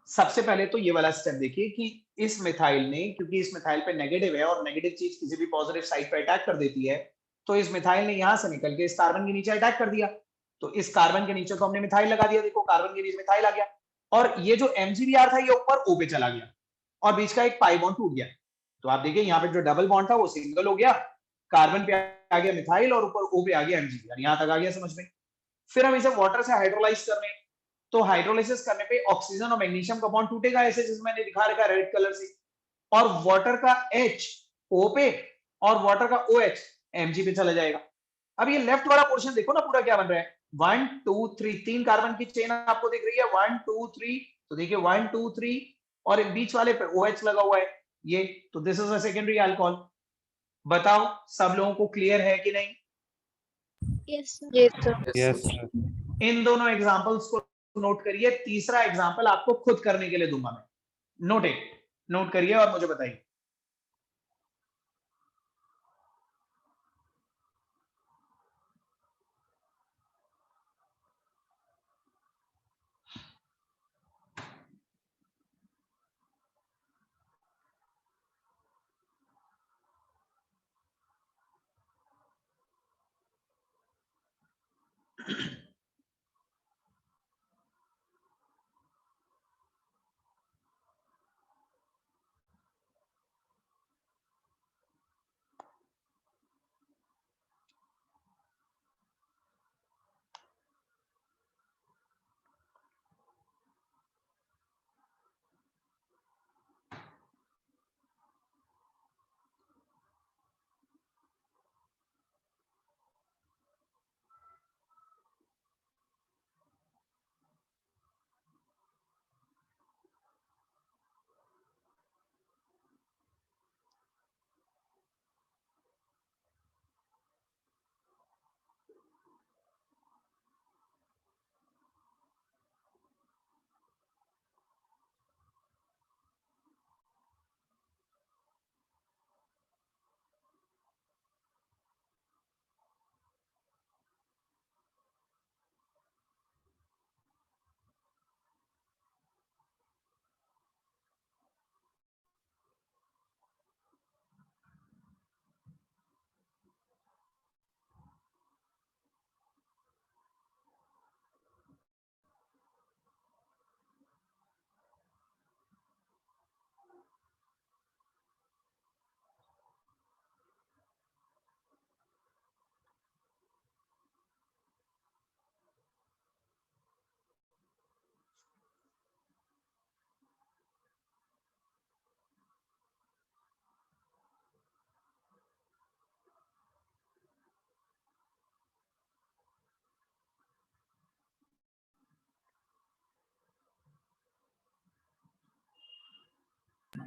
सबसे पहले तो ये वाला स्टेप देखिए कि इस मिथाइल ने, क्योंकि इस मिथाइल पे नेगेटिव है और नेगेटिव चीज किसी भी पॉजिटिव साइड पे अटैक कर देती है, तो इस मिथाइल ने यहां से निकल के इस कार्बन के नीचे अटैक कर दिया। तो इस कार्बन के नीचे तो हमने मिथाइल लगा दिया, देखो कार्बन के नीचे मिथाइल आ गया और ये जो MgBr था ये ऊपर O पे चला गया और बीच का एक पाई बॉन्ड टूट गया। तो आप देखिए, यहाँ पे जो डबल बॉन्ड था वो सिंगल हो गया, कार्बन पे आ गया मिथाइल और ऊपर O पे आ गया MgBr। यहां तक आ गया समझ में? फिर हम इसे वाटर से हाइड्रोलाइज कर रहे हैं, तो हाइड्रोलाइसिस करने पे ऑक्सीजन और मैग्नीशियम का बॉन्ड टूटेगा, ऐसे जैसे मैंने दिखा रखा रेड कलर से, और वाटर का H O पे और वाटर का OH Mg पे चला जाएगा। अब ये लेफ्ट वाला पोर्शन देखो ना, पूरा क्या बन रहा है, 1 2 3, 3 कार्बन की चेन आपको दिख रही है, 1 2 3। तो देखिए 1 2 3 और बीच वाले पे OH लगा हुआ है ये, तो this is a secondary alcohol. बताओ सब लोगों को क्लियर है कि नहीं? Yes, sir. Yes, sir. Yes, sir. इन दोनों एग्जांपल्स को नोट करिए, तीसरा एग्जांपल आपको खुद करने के लिए दूंगा मैं, नोट करिए और मुझे बताइए।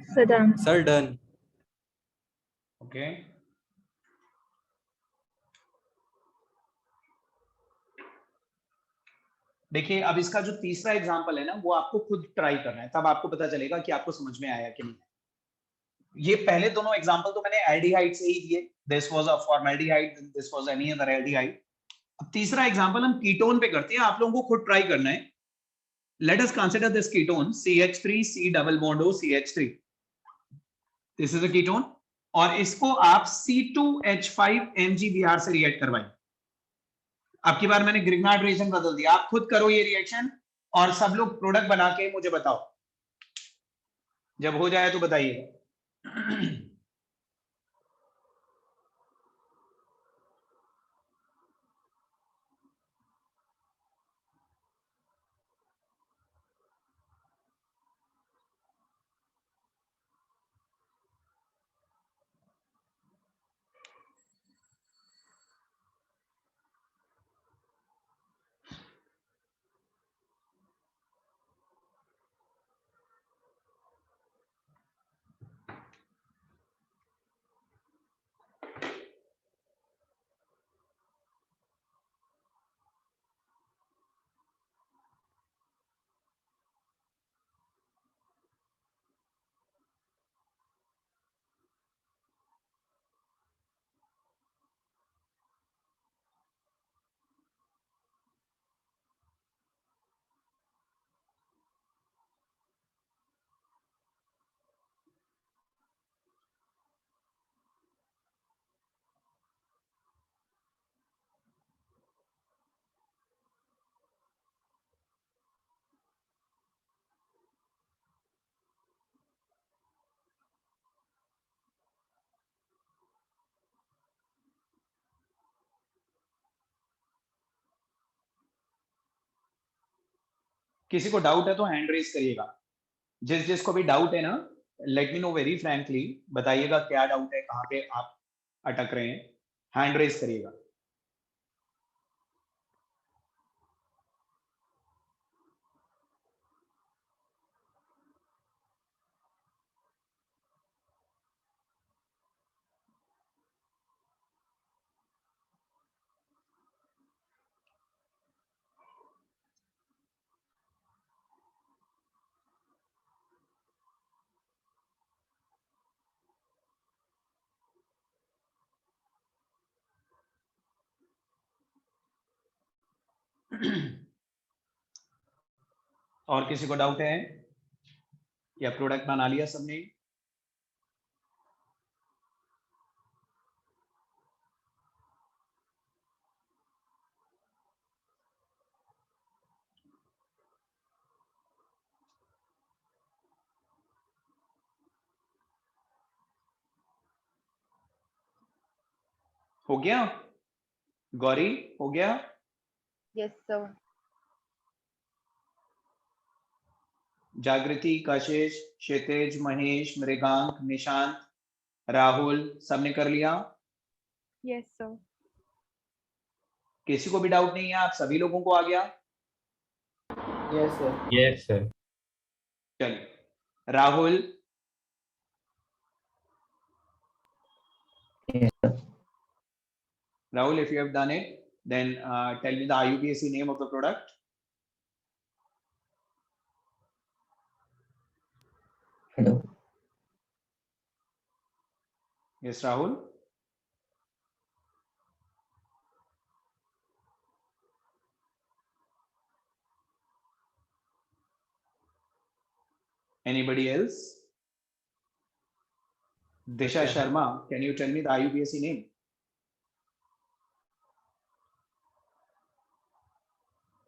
Sir, done. Sir, done. Okay देखिए अब इसका जो तीसरा एग्जांपल है ना वो आपको खुद ट्राई करना है, तब आपको पता चलेगा कि आपको समझ में आया कि नहीं। ये पहले दोनों एग्जांपल तो मैंने एल्डिहाइड से ही दिए, this was a formaldehyde, this was any other aldehyde. अब तीसरा एग्जांपल हम कीटोन पे करते हैं, आप लोगों को खुद ट्राई करना है। Let us consider this ketone CH3 C double bond O CH3, this is a ketone, और इसको आप C2H5 MgBr से रिएक्ट करवाएं। अब की बार मैंने ग्रिग्नार्ड रिएक्शन बदल दिया, आप खुद करो ये रिएक्शन और सब लोग प्रोडक्ट बना के मुझे बताओ, जब हो जाए तो बताइएगा। किसी को डाउट है तो हैंड रेज करिएगा, जिस जिसको भी डाउट है ना, let me know very frankly, बताइएगा क्या डाउट है, कहाँ पे आप अटक रहे हैं, हैंड रेज करिएगा। और किसी को डाउट है या प्रोडक्ट बना लिया सबने? हो गया? गौरी हो गया? Yes, sir. जागृति, कशिश, क्षितिज, महेश, मृगांक, निशांत, राहुल, सबने कर लिया? Yes, sir. किसी को भी डाउट नहीं है? आप सभी लोगों को आ गया? Yes, sir. Yes, sir. चलिए Rahul, Yes, sir. Rahul, if you have done it, then tell me the IUPAC name of the product. Hello. Yes, Rahul. Anybody else? Disha Sharma, can you tell me the IUPAC name?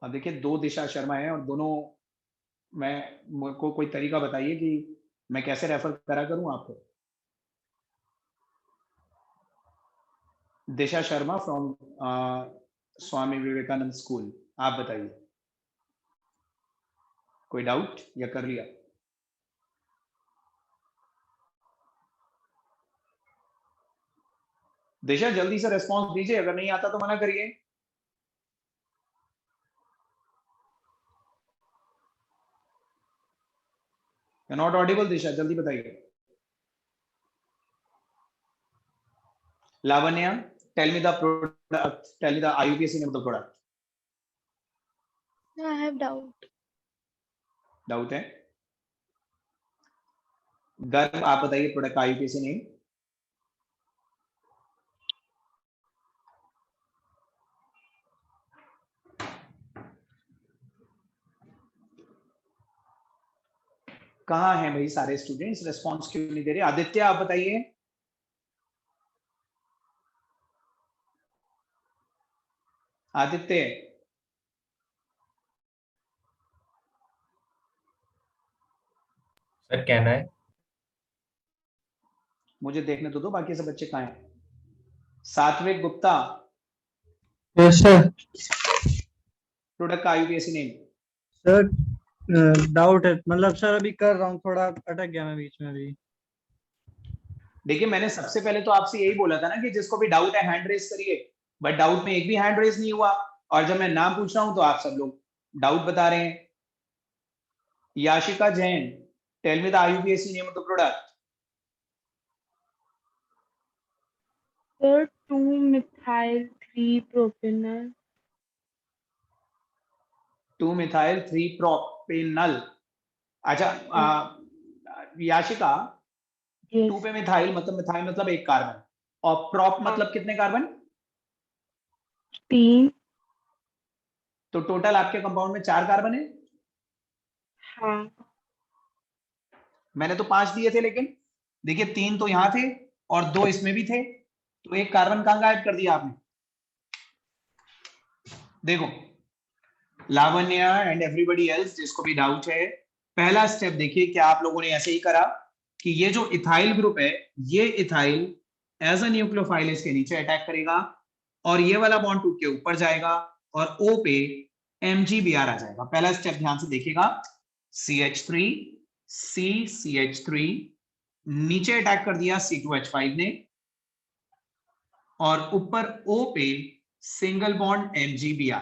अब देखिए दो दिशा शर्मा है और दोनों, मैं को कोई तरीका बताइए कि मैं कैसे रेफर करा करूं आपको। दिशा शर्मा फ्रॉम स्वामी विवेकानंद स्कूल, आप बताइए, कोई डाउट या कर लिया? दिशा जल्दी से रेस्पॉन्स दीजिए, अगर नहीं आता तो मना करिए। यू नॉट ऑडिबल दिशा, जल्दी बताइए। Lavanya, tell me the product, tell me the IUPAC name of the product. I have doubt. Doubt है? गर्व, आप बताइए प्रोडक्ट का IUPAC नेम। कहाँ हैं भाई सारे स्टूडेंट्स, रिस्पॉन्स क्यों नहीं दे रहे? आदित्य आप बताइए। आदित्य, सर कहना है। मुझे देखने तो दो बाकी सब बच्चे कहाँ हैं। सात्विक गुप्ता, यस सर। प्रोडक्ट का IUPAC नेम। सर डाउट है, मतलब सर अभी कर रहा हूँ, थोड़ा अटक गया मैं बीच में अभी। देखिए मैंने सबसे पहले तो आपसे यही बोला था ना कि जिसको भी डाउट है हैंड रेज करिए, बट डाउट में एक भी हैंड रेज नहीं हुआ, और जब मैं नाम पूछ रहा हूं तो आप सब लोग डाउट बता रहे हैं। Yashika Jain, tell me the IUPAC name of the product. Sir, 2-methyl-3-propanol. 2-methyl-3-propanol। अच्छा, याशिका, Yes. 2 पे मिथाइल मतलब मिथाइल मतलब एक कार्बन, और प्रोप मतलब कितने कार्बन? 3. तो टोटल आपके कंपाउंड में 4 कार्बन है। हाँ. मैंने तो 5 दिए थे, लेकिन देखिए 3 तो यहां थे और 2 इसमें भी थे, तो एक कार्बन कहां गायब कर दिया आपने? देखो लावण्या एंड एवरीबडी एल्स जिसको भी डाउट है, पहला स्टेप देखिए क्या आप लोगों ने ऐसे ही करा कि ये जो इथाइल ग्रुप है, ये इथाइल एज अ न्यूक्लियोफाइल इसके नीचे अटैक करेगा, और ये वाला बॉन्ड टूट के ऊपर जाएगा और O पे MgBr आ जाएगा। पहला स्टेप ध्यान से देखिएगा, CH3 CCH3 नीचे अटैक कर दिया C2H5 ने, और ऊपर O पे सिंगल बॉन्ड MgBr।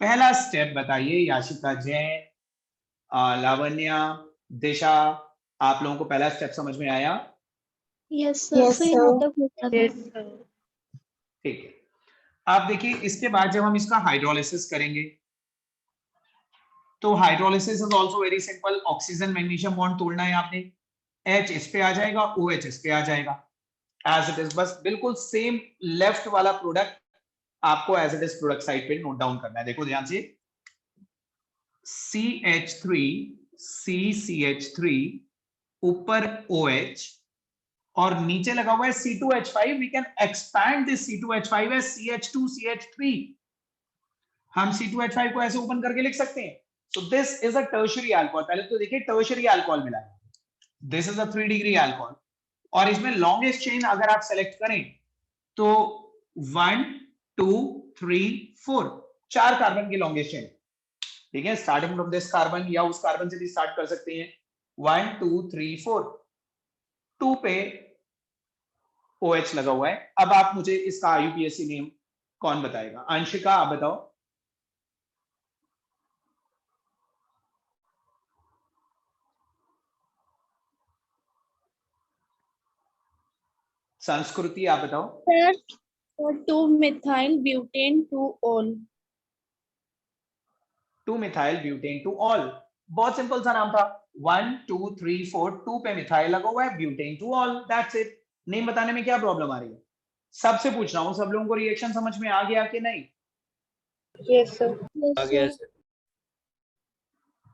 पहला स्टेप बताइए याशिका जैन, लावण्या, दिशा, आप लोगों को पहला स्टेप समझ में आया? Yes, sir. Yes, sir. यहाँ तक होता था। Yes, sir. ठीक है। आप देखिए इसके बाद जब हम इसका हाइड्रोलिसिस करेंगे, तो hydrolysis is also very simple. Oxygen magnesium bond तोड़ना है आपने, H इस पे आ जाएगा, OH इस पे आ जाएगा, एज इट इज, बस बिल्कुल सेम लेफ्ट वाला प्रोडक्ट आपको as it is product side पे नोट डाउन करना है। देखो ध्यान से, CH3 CCH3 ऊपर OH और नीचे लगा हुआ है C2H5। We can expand this C2H5 as CH2CH3। हम C2H5 को ऐसे ओपन करके लिख सकते हैं। So this is a tertiary alcohol. पहले तो देखिए टर्शियरी अल्कोहल मिला है, this is a 3 degree alcohol, और इसमें लॉन्गेस्ट चेन अगर आप सेलेक्ट करें तो 1 2 3 4 4 कार्बन की लॉन्गेस्ट चेन। ठीक है, स्टार्टिंग फ्रॉम दिस कार्बन या उस कार्बन से भी स्टार्ट कर सकते हैं। 1 2 3 4, 2 पे OH लगा हुआ है। अब आप मुझे इसका IUPAC नेम कौन बताएगा? अंशिका आप बताओ। संस्कृति आप बताओ। Sir, for 2-methyl-butane-2-ol. 2-methyl-butane-2-ol, बहुत सिंपल सा नाम था। 1 2 3 4, 2 पे मिथाइल लगा हुआ है, butane two all, that's it. Name बताने में क्या प्रॉब्लम आ रही है? सबसे पूछ रहा हूं, सब लोगों को रिएक्शन समझ में आ गया कि नहीं? Yes, sir. Yes, आ गया sir. सर।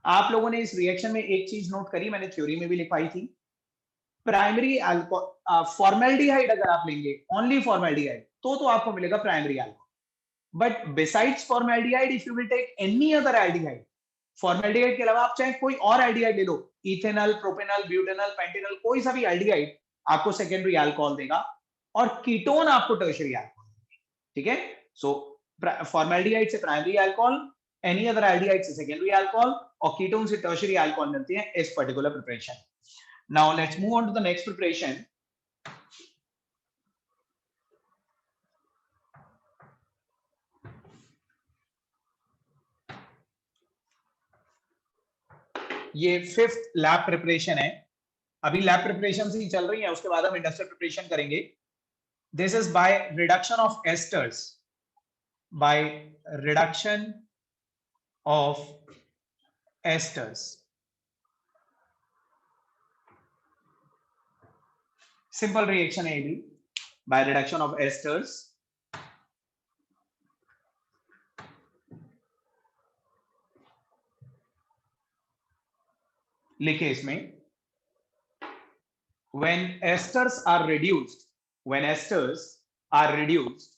आप लोगों ने इस रिएक्शन में एक चीज नोट करी, मैंने थ्योरी में भी लिखवाई थी। प्राइमरी अल्कोहल, फॉर्मेल्डिहाइड अगर आप लेंगे, ओनली फॉर्मेल्डिहाइड, तो आपको मिलेगा primary alcohol. But besides formaldehyde, if you will take any other aldehyde, formaldehyde के अलावा आप चाहे कोई और एल्डिहाइड ले लो, इथेनॉल, प्रोपेनॉल, ब्यूटेनॉल, पेंटेनॉल, कोई सा भी एल्डिहाइड आपको सेकेंडरी अल्कोहल देगा, और कीटोन आपको टर्शियरी अल्कोहल। ठीक है, सो फॉर्मेल्डिहाइड से primary alcohol, any other aldehyde से सेकेंडरी अल्कोहल, और कीटोन से टर्शियरी अल्कोहल मिलती है इस particular preparation. Now let's move on to the next preparation. ये 5th लैब प्रिपरेशन है, अभी लैब प्रिपरेशन ही चल रही है, उसके बाद हम इंडस्ट्रियल प्रिपरेशन करेंगे। This is by reduction of esters, bye reduction of esters. Simple reaction है ये भी, बाय रिडक्शन ऑफ एस्टर्स। लिखे इसमें, when esters are reduced, when esters are reduced,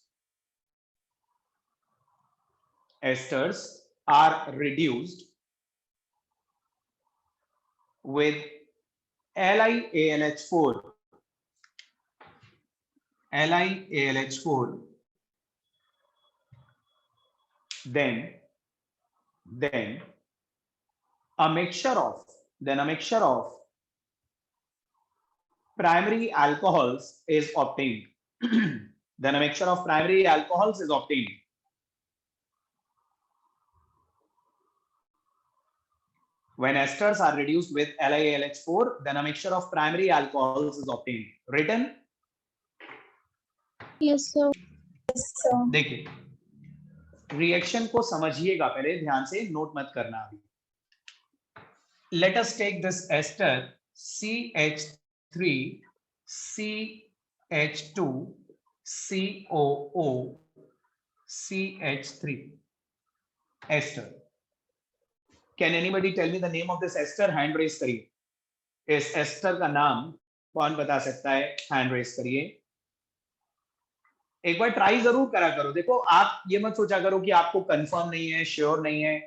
esters are reduced with LiAlH4, LiAlH4, then a mixture of primary alcohols is obtained. Then a mixture of primary alcohols is obtained. When esters are reduced with LiAlH4, then a mixture of primary alcohols is obtained. Written? Yes, sir. देखिए, रिएक्शन को समझिएगा पहले, ध्यान से नोट मत करना अभी। Let us take this ester CH3 CH2 COO CH3 ester. Can anybody tell me the name of this ester? Hand raise करिए, इस एस्टर का नाम कौन बता सकता है? हैंड रेज करिए। एक बार ट्राई जरूर करा करो। देखो, आप ये मत सोचा करो कि आपको कंफर्म नहीं है, श्योर नहीं है,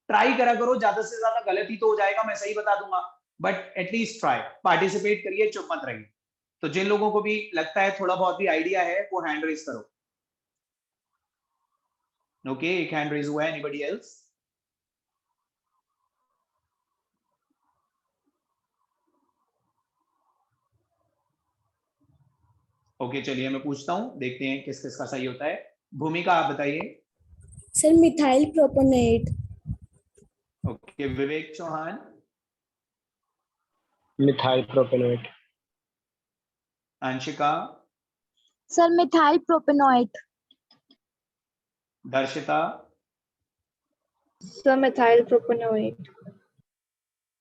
ट्राई करा करो। ज्यादा से ज्यादा गलत ही तो हो जाएगा, मैं सही बता दूंगा, बट एटलीस्ट ट्राई, पार्टिसिपेट करिए, चुप मत रहिए। तो जिन लोगों को भी लगता है थोड़ा बहुत भी आइडिया है, वो हैंड रेज करो। ओके, एक हैंड रेज हुआ है। Anybody else? ओके, चलिए मैं पूछता हूं, देखते हैं किस किस का सही होता है। भूमिका, आप बताइए। Sir methyl propanate. Okay, Vivek Chauhan. Methyl propanoate. Anshika. Sir methyl propanoate. Darshita. Sir methyl propanoate.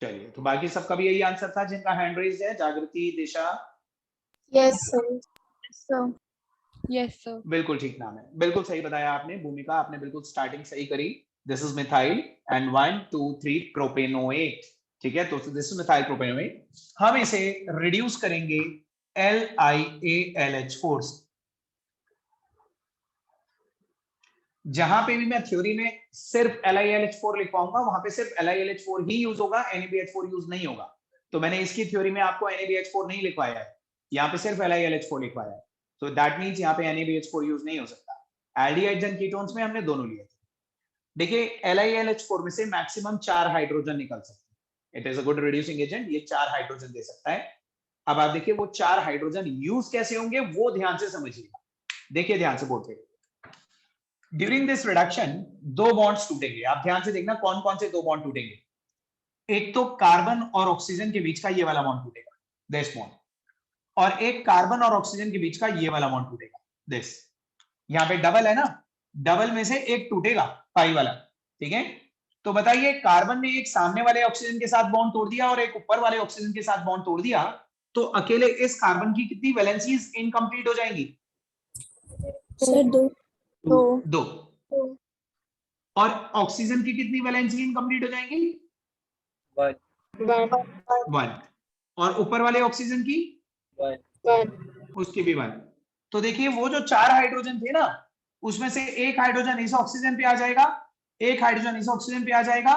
चलिए, तो बाकी सबका भी यही आंसर था जिनका हैंड रेज है। Jagriti, Disha. Yes sir. Sir yes sir. बिल्कुल ठीक नाम है, बिल्कुल सही बताया आपने। भूमिका, आपने बिल्कुल स्टार्टिंग सही करी। This is methyl and 1 2 3 propanoate. ठीक है, तो दिस इज मिथाइल प्रोपेनोएट। हम इसे रिड्यूस करेंगे LiAlH4 से। जहां पे भी मैं थ्योरी में सिर्फ LiAlH4 लिखवाऊंगा, वहां पे सिर्फ LiAlH4 ही यूज होगा, NaBH4 यूज नहीं होगा। तो मैंने इसकी थ्योरी में आपको NaBH4 नहीं लिखवाया है, यहाँ पे सिर्फ LiAlH4 लिखवाया है। तो दैट मींस यहाँ पे NaBH4 यूज नहीं हो सकता। एल्डिहाइड्स एंड कीटोन्स में हमने दोनों लिए थे। देखिए, LiAlH4 में से मैक्सिमम 4 हाइड्रोजन निकल सकते हैं। It is a good reducing agent, ये 4 हाइड्रोजन दे सकता है। अब आप देखिए, वो 4 हाइड्रोजन यूज कैसे होंगे, वो ध्यान से समझिएगा। देखिए ध्यान से बोर्ड पे, ड्यूरिंग दिस रिडक्शन 2 बॉन्ड्स टूटेंगे। आप ध्यान से देखना कौन कौन से 2 बॉन्ड टूटेंगे। एक तो कार्बन और ऑक्सीजन के बीच का ये वाला बॉन्ड टूटेगा, दिस बॉन्ड, और एक कार्बन और ऑक्सीजन के बीच का ये वाला बॉन्ड टूटेगा, दिस। यहाँ पे डबल है ना, डबल में से एक टूटेगा, पाई वाला। ठीक है, तो बताइए, कार्बन ने एक सामने वाले ऑक्सीजन के साथ बॉन्ड तोड़ दिया और एक ऊपर वाले ऑक्सीजन के साथ बॉन्ड तोड़ दिया, तो अकेले इस कार्बन की कितनी वैलेंसीज इनकम्प्लीट हो जाएंगी? सर 2। और ऑक्सीजन की कितनी वैलेंसी इनकम्प्लीट हो जाएंगी? 1। और ऊपर वाले ऑक्सीजन की? 1। उसकी भी 1। तो देखिए, वो जो 4 हाइड्रोजन थे ना, उसमें से एक हाइड्रोजन इस ऑक्सीजन पे आ जाएगा, एक हाइड्रोजन इस ऑक्सीजन पे आ जाएगा,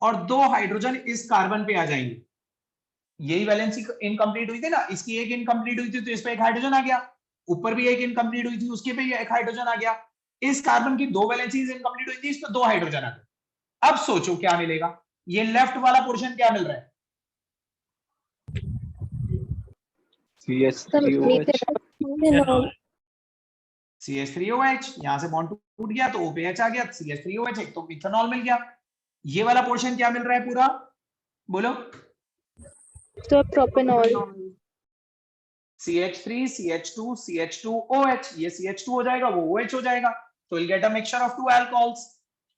और 2 हाइड्रोजन इस कार्बन पे आ जाएंगे। यही वैलेंसी इनकम्प्लीट हुई थी ना, इसकी एक इनकम्प्लीट हुई थी तो इस पे एक हाइड्रोजन आ गया, ऊपर भी एक इनकम्प्लीट हुई थी, उसके पे एक हाइड्रोजन आ गया। इस कार्बन की 2 वैलेंसीज इनकम्प्लीट हुई थी, इस पे 2 हाइड्रोजन आ गए। अब सोचो क्या मिलेगा? ये लेफ्ट वाला पोर्शन क्या मिल रहा है? CH3OH। यहां से बॉन्ड टूट गया तो OPH आ गया, CH3OH, एक तो इथेनॉल मिल गया। ये वाला पोर्शन क्या मिल रहा है? पूरा बोलो। Sir, propanol. CH3 CH2 CH2OH, ये CH2 हो जाएगा, वो OH हो जाएगा, तो we'll get a mixture of two alcohols,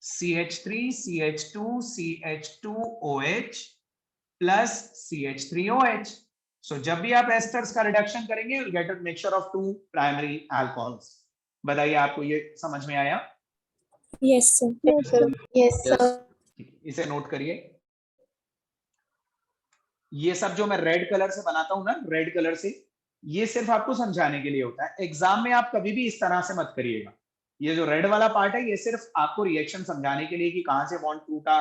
CH3 CH2 CH2OH plus CH3OH. So जब भी आप एस्टर्स का रिडक्शन करेंगे you'll get a mixture of two primary alcohols. बताइए आपको ये समझ में आया? Yes, sir. Yes, sir. Yes, sir. इसे नोट करिए। ये सब जो मैं रेड कलर से बनाता हूं ना, रेड कलर से, ये सिर्फ आपको समझाने के लिए होता है। एग्जाम में आप कभी भी इस तरह से मत करिएगा। ये जो रेड वाला पार्ट है, ये सिर्फ आपको रिएक्शन समझाने के लिए कि कहां से बॉन्ड टूटा,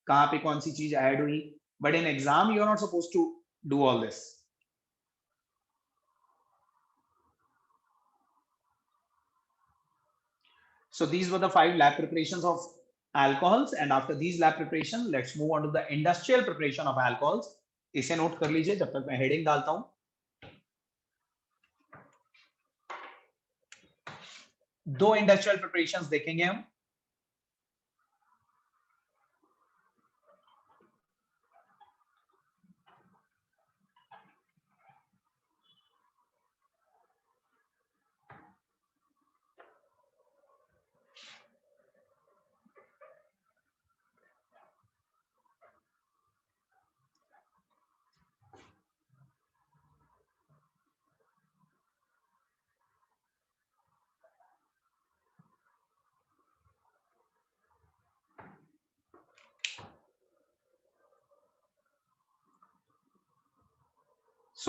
कहां पे कौन सी चीज ऐड हुई, but in exam you are not supposed to do all this. So these were the 5 lab preparations of alcohols, and after these lab preparation, let's move on to the industrial preparation of alcohols. इसे नोट कर लीजिए जब तक मैं हेडिंग डालता हूं। दो इंडस्ट्रियल प्रिपरेशंस देखेंगे हम।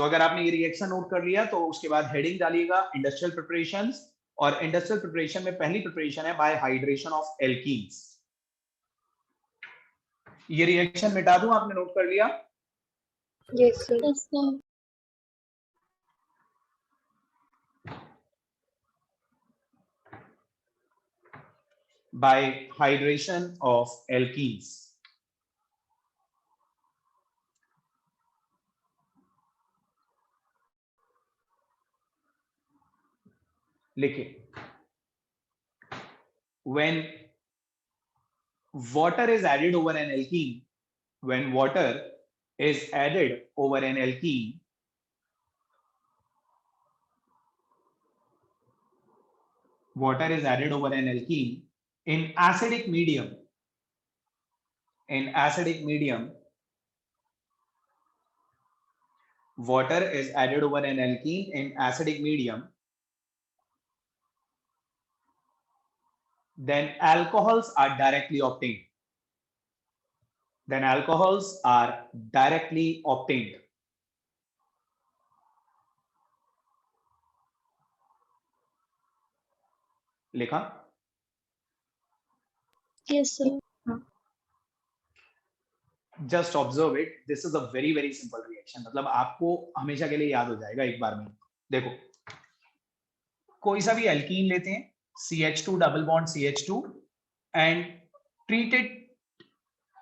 अगर आपने ये रिएक्शन नोट कर लिया तो उसके बाद हेडिंग डालिएगा इंडस्ट्रियल प्रिपरेशंस, और इंडस्ट्रियल प्रिपरेशन में पहली प्रिपरेशन है बाय हाइड्रेशन ऑफ एल्कीन्स। ये रिएक्शन मिटा दूं, आपने नोट कर लिया? Yes, sir. Yes, sir. By hydration of alkenes. लिखिए, when water is added over an alkene, when water is added over an alkene, water is added over an alkene in acidic medium, in acidic medium, water is added over an alkene in acidic medium, then alcohols are directly obtained. Then alcohols are directly obtained. लिखा? Yes, sir. Just observe it. This is a very very simple reaction. मतलब आपको हमेशा के लिए याद हो जाएगा एक बार में। देखो, कोई सा भी एल्कीन लेते हैं, CH2 double bond CH2, and treat it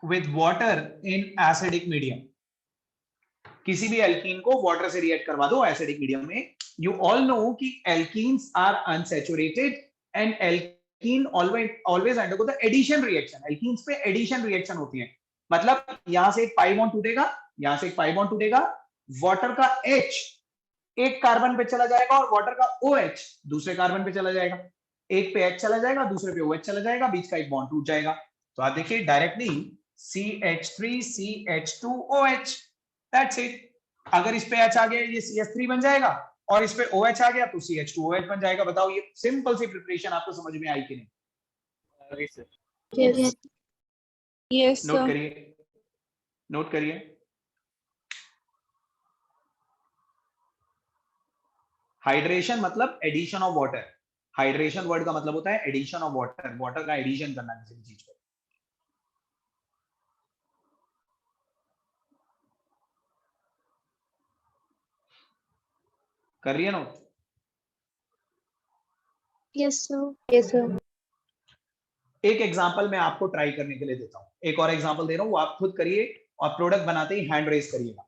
with water in acidic medium. किसी भी एल्कीन को वाटर से रिएक्ट करवा दो एसिडिक मीडियम में। You all know कि alkenes are unsaturated and alkene always undergo the addition reaction. Alkenes पे addition reaction होती है, मतलब यहां से एक पाई बॉन्ड टूटेगा, यहां से एक पाई बॉन्ड टूटेगा, वाटर का H एक कार्बन पे चला जाएगा और वाटर का OH दूसरे कार्बन पे चला जाएगा। एक पे H चला जाएगा, दूसरे पे OH चला जाएगा, बीच का एक बॉन्ड टूट जाएगा। तो आप देखिए directly CH3 CH2OH, that's it. अगर इस पे H आ गया ये CH3 बन जाएगा, और इस पे OH आ गया तो CH2OH बन जाएगा। बताओ ये सिंपल सी प्रिपरेशन आपको समझ में आई कि नहीं? Yes. Yes, note sir. करिए, नोट करिए। हाइड्रेशन मतलब addition of water. Hydration word का मतलब होता है एडिशन ऑफ वाटर, वाटर का एडिशन करना किसी भी चीज पे। कर लिया note? Yes, sir. Yes, sir. एक एग्जांपल मैं आपको ट्राई करने के लिए देता हूं। एक और एग्जांपल दे रहा हूं, वो आप खुद करिए और प्रोडक्ट बनाते ही हैंड रेज करिएगा।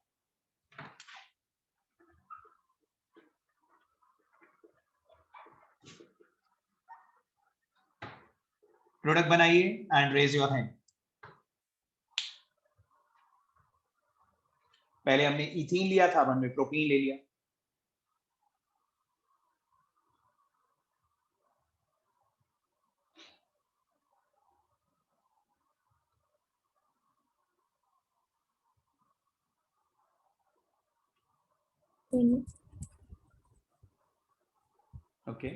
प्रोडक्ट बनाइए एंड रेज योर हैंड। पहले हमने इथीन लिया था, अब हमने प्रोपीन ले लिया। ओके,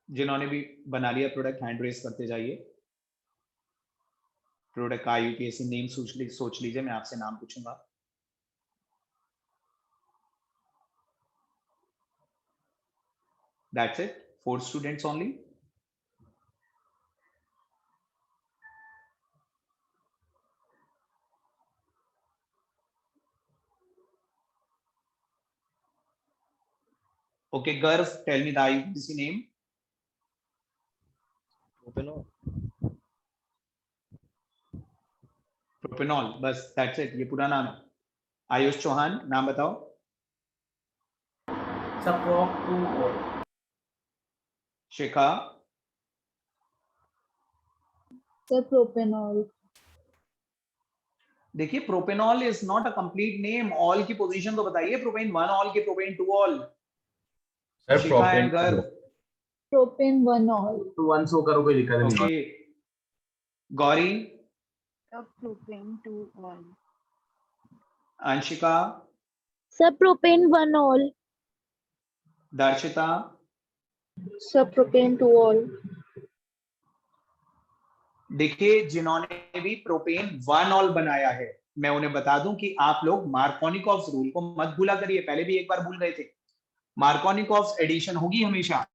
जिन्होंने भी बना लिया प्रोडक्ट हैंड रेस करते जाइए। प्रोडक्ट का IUPAC नेम सोच लीजिए, मैं आपसे नाम पूछूंगा। That's it. 4 students only. Okay, Garv, tell me the IUPAC name. Propanol. Propanol, बस that's it, ये पूरा नाम है। आयुष चौहान, नाम बताओ। शिखा, Sir, propanol. देखिए propanol is not a complete name, all की पोजीशन तो बताइए, प्रोपेन 1 ऑल की propane 2 all. Sir Shikha and गर्व, Propanol. तो 1 शो करो, कोई दिक्कत नहीं। Okay. Gauri, Propane 2 all. Anshika, Sir, propane 1 all. दर्शिता, Sir, propane 2 all. देखिए जिन्होंने भी प्रोपेन 1 ऑल बनाया है, मैं उन्हें बता दूं कि आप लोग मार्कोनिकॉव्स रूल को मत भूला करिए, पहले भी एक बार भूल गए थे। मार्कोनिकॉव्स एडिशन होगी हमेशा।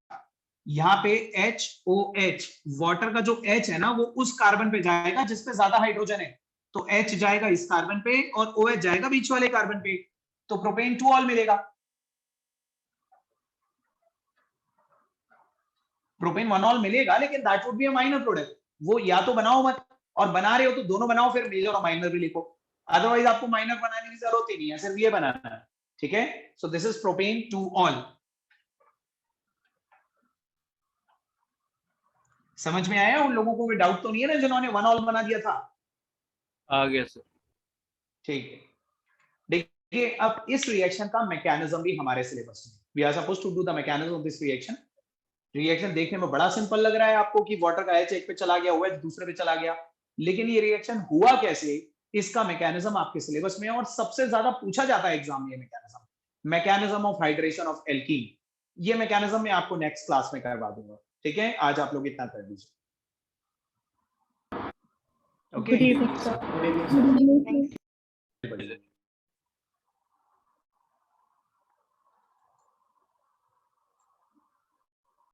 यहाँ पे HOH, वाटर का जो H है ना, वो उस कार्बन पे जाएगा जिसपे ज्यादा हाइड्रोजन है, तो H जाएगा इस कार्बन पे और OH जाएगा बीच वाले कार्बन पे, तो प्रोपेन 2 ऑल मिलेगा। प्रोपेन 1 ऑल मिलेगा, लेकिन that would be a minor product. वो या तो बनाओ मत, और बना रहे हो तो दोनों बनाओ, फिर मेजर और माइनर भी लिखो। अदरवाइज आपको माइनर बनाने की जरूरत ही नहीं है, सिर्फ ये बनाना है, ठीक है। So this is propane 2 all. समझ में आया? उन लोगों को कोई डाउट तो नहीं है ना जिन्होंने 1 ऑल बना दिया था? आ गया सर। ठीक है, देखिए अब इस रिएक्शन का मैकेनिज्म भी हमारे सिलेबस में, we are supposed to do the mechanism of this reaction. Reaction देखने में बड़ा सिंपल लग रहा है आपको कि वाटर का H एक पे चला गया, OH दूसरे पे चला गया, लेकिन ये रिएक्शन हुआ कैसे, इसका मैकेनिज्म आपके सिलेबस में है और सबसे ज्यादा पूछा जाता है एग्जाम में। ये mechanism of hydration of alkene, ये मैकेनिज्म मैं आपको नेक्स्ट क्लास में करवा दूंगा, ठीक है। आज आप लोग इतना कर दीजिए। Okay, Good evening, sir. Good evening, sir. Good evening.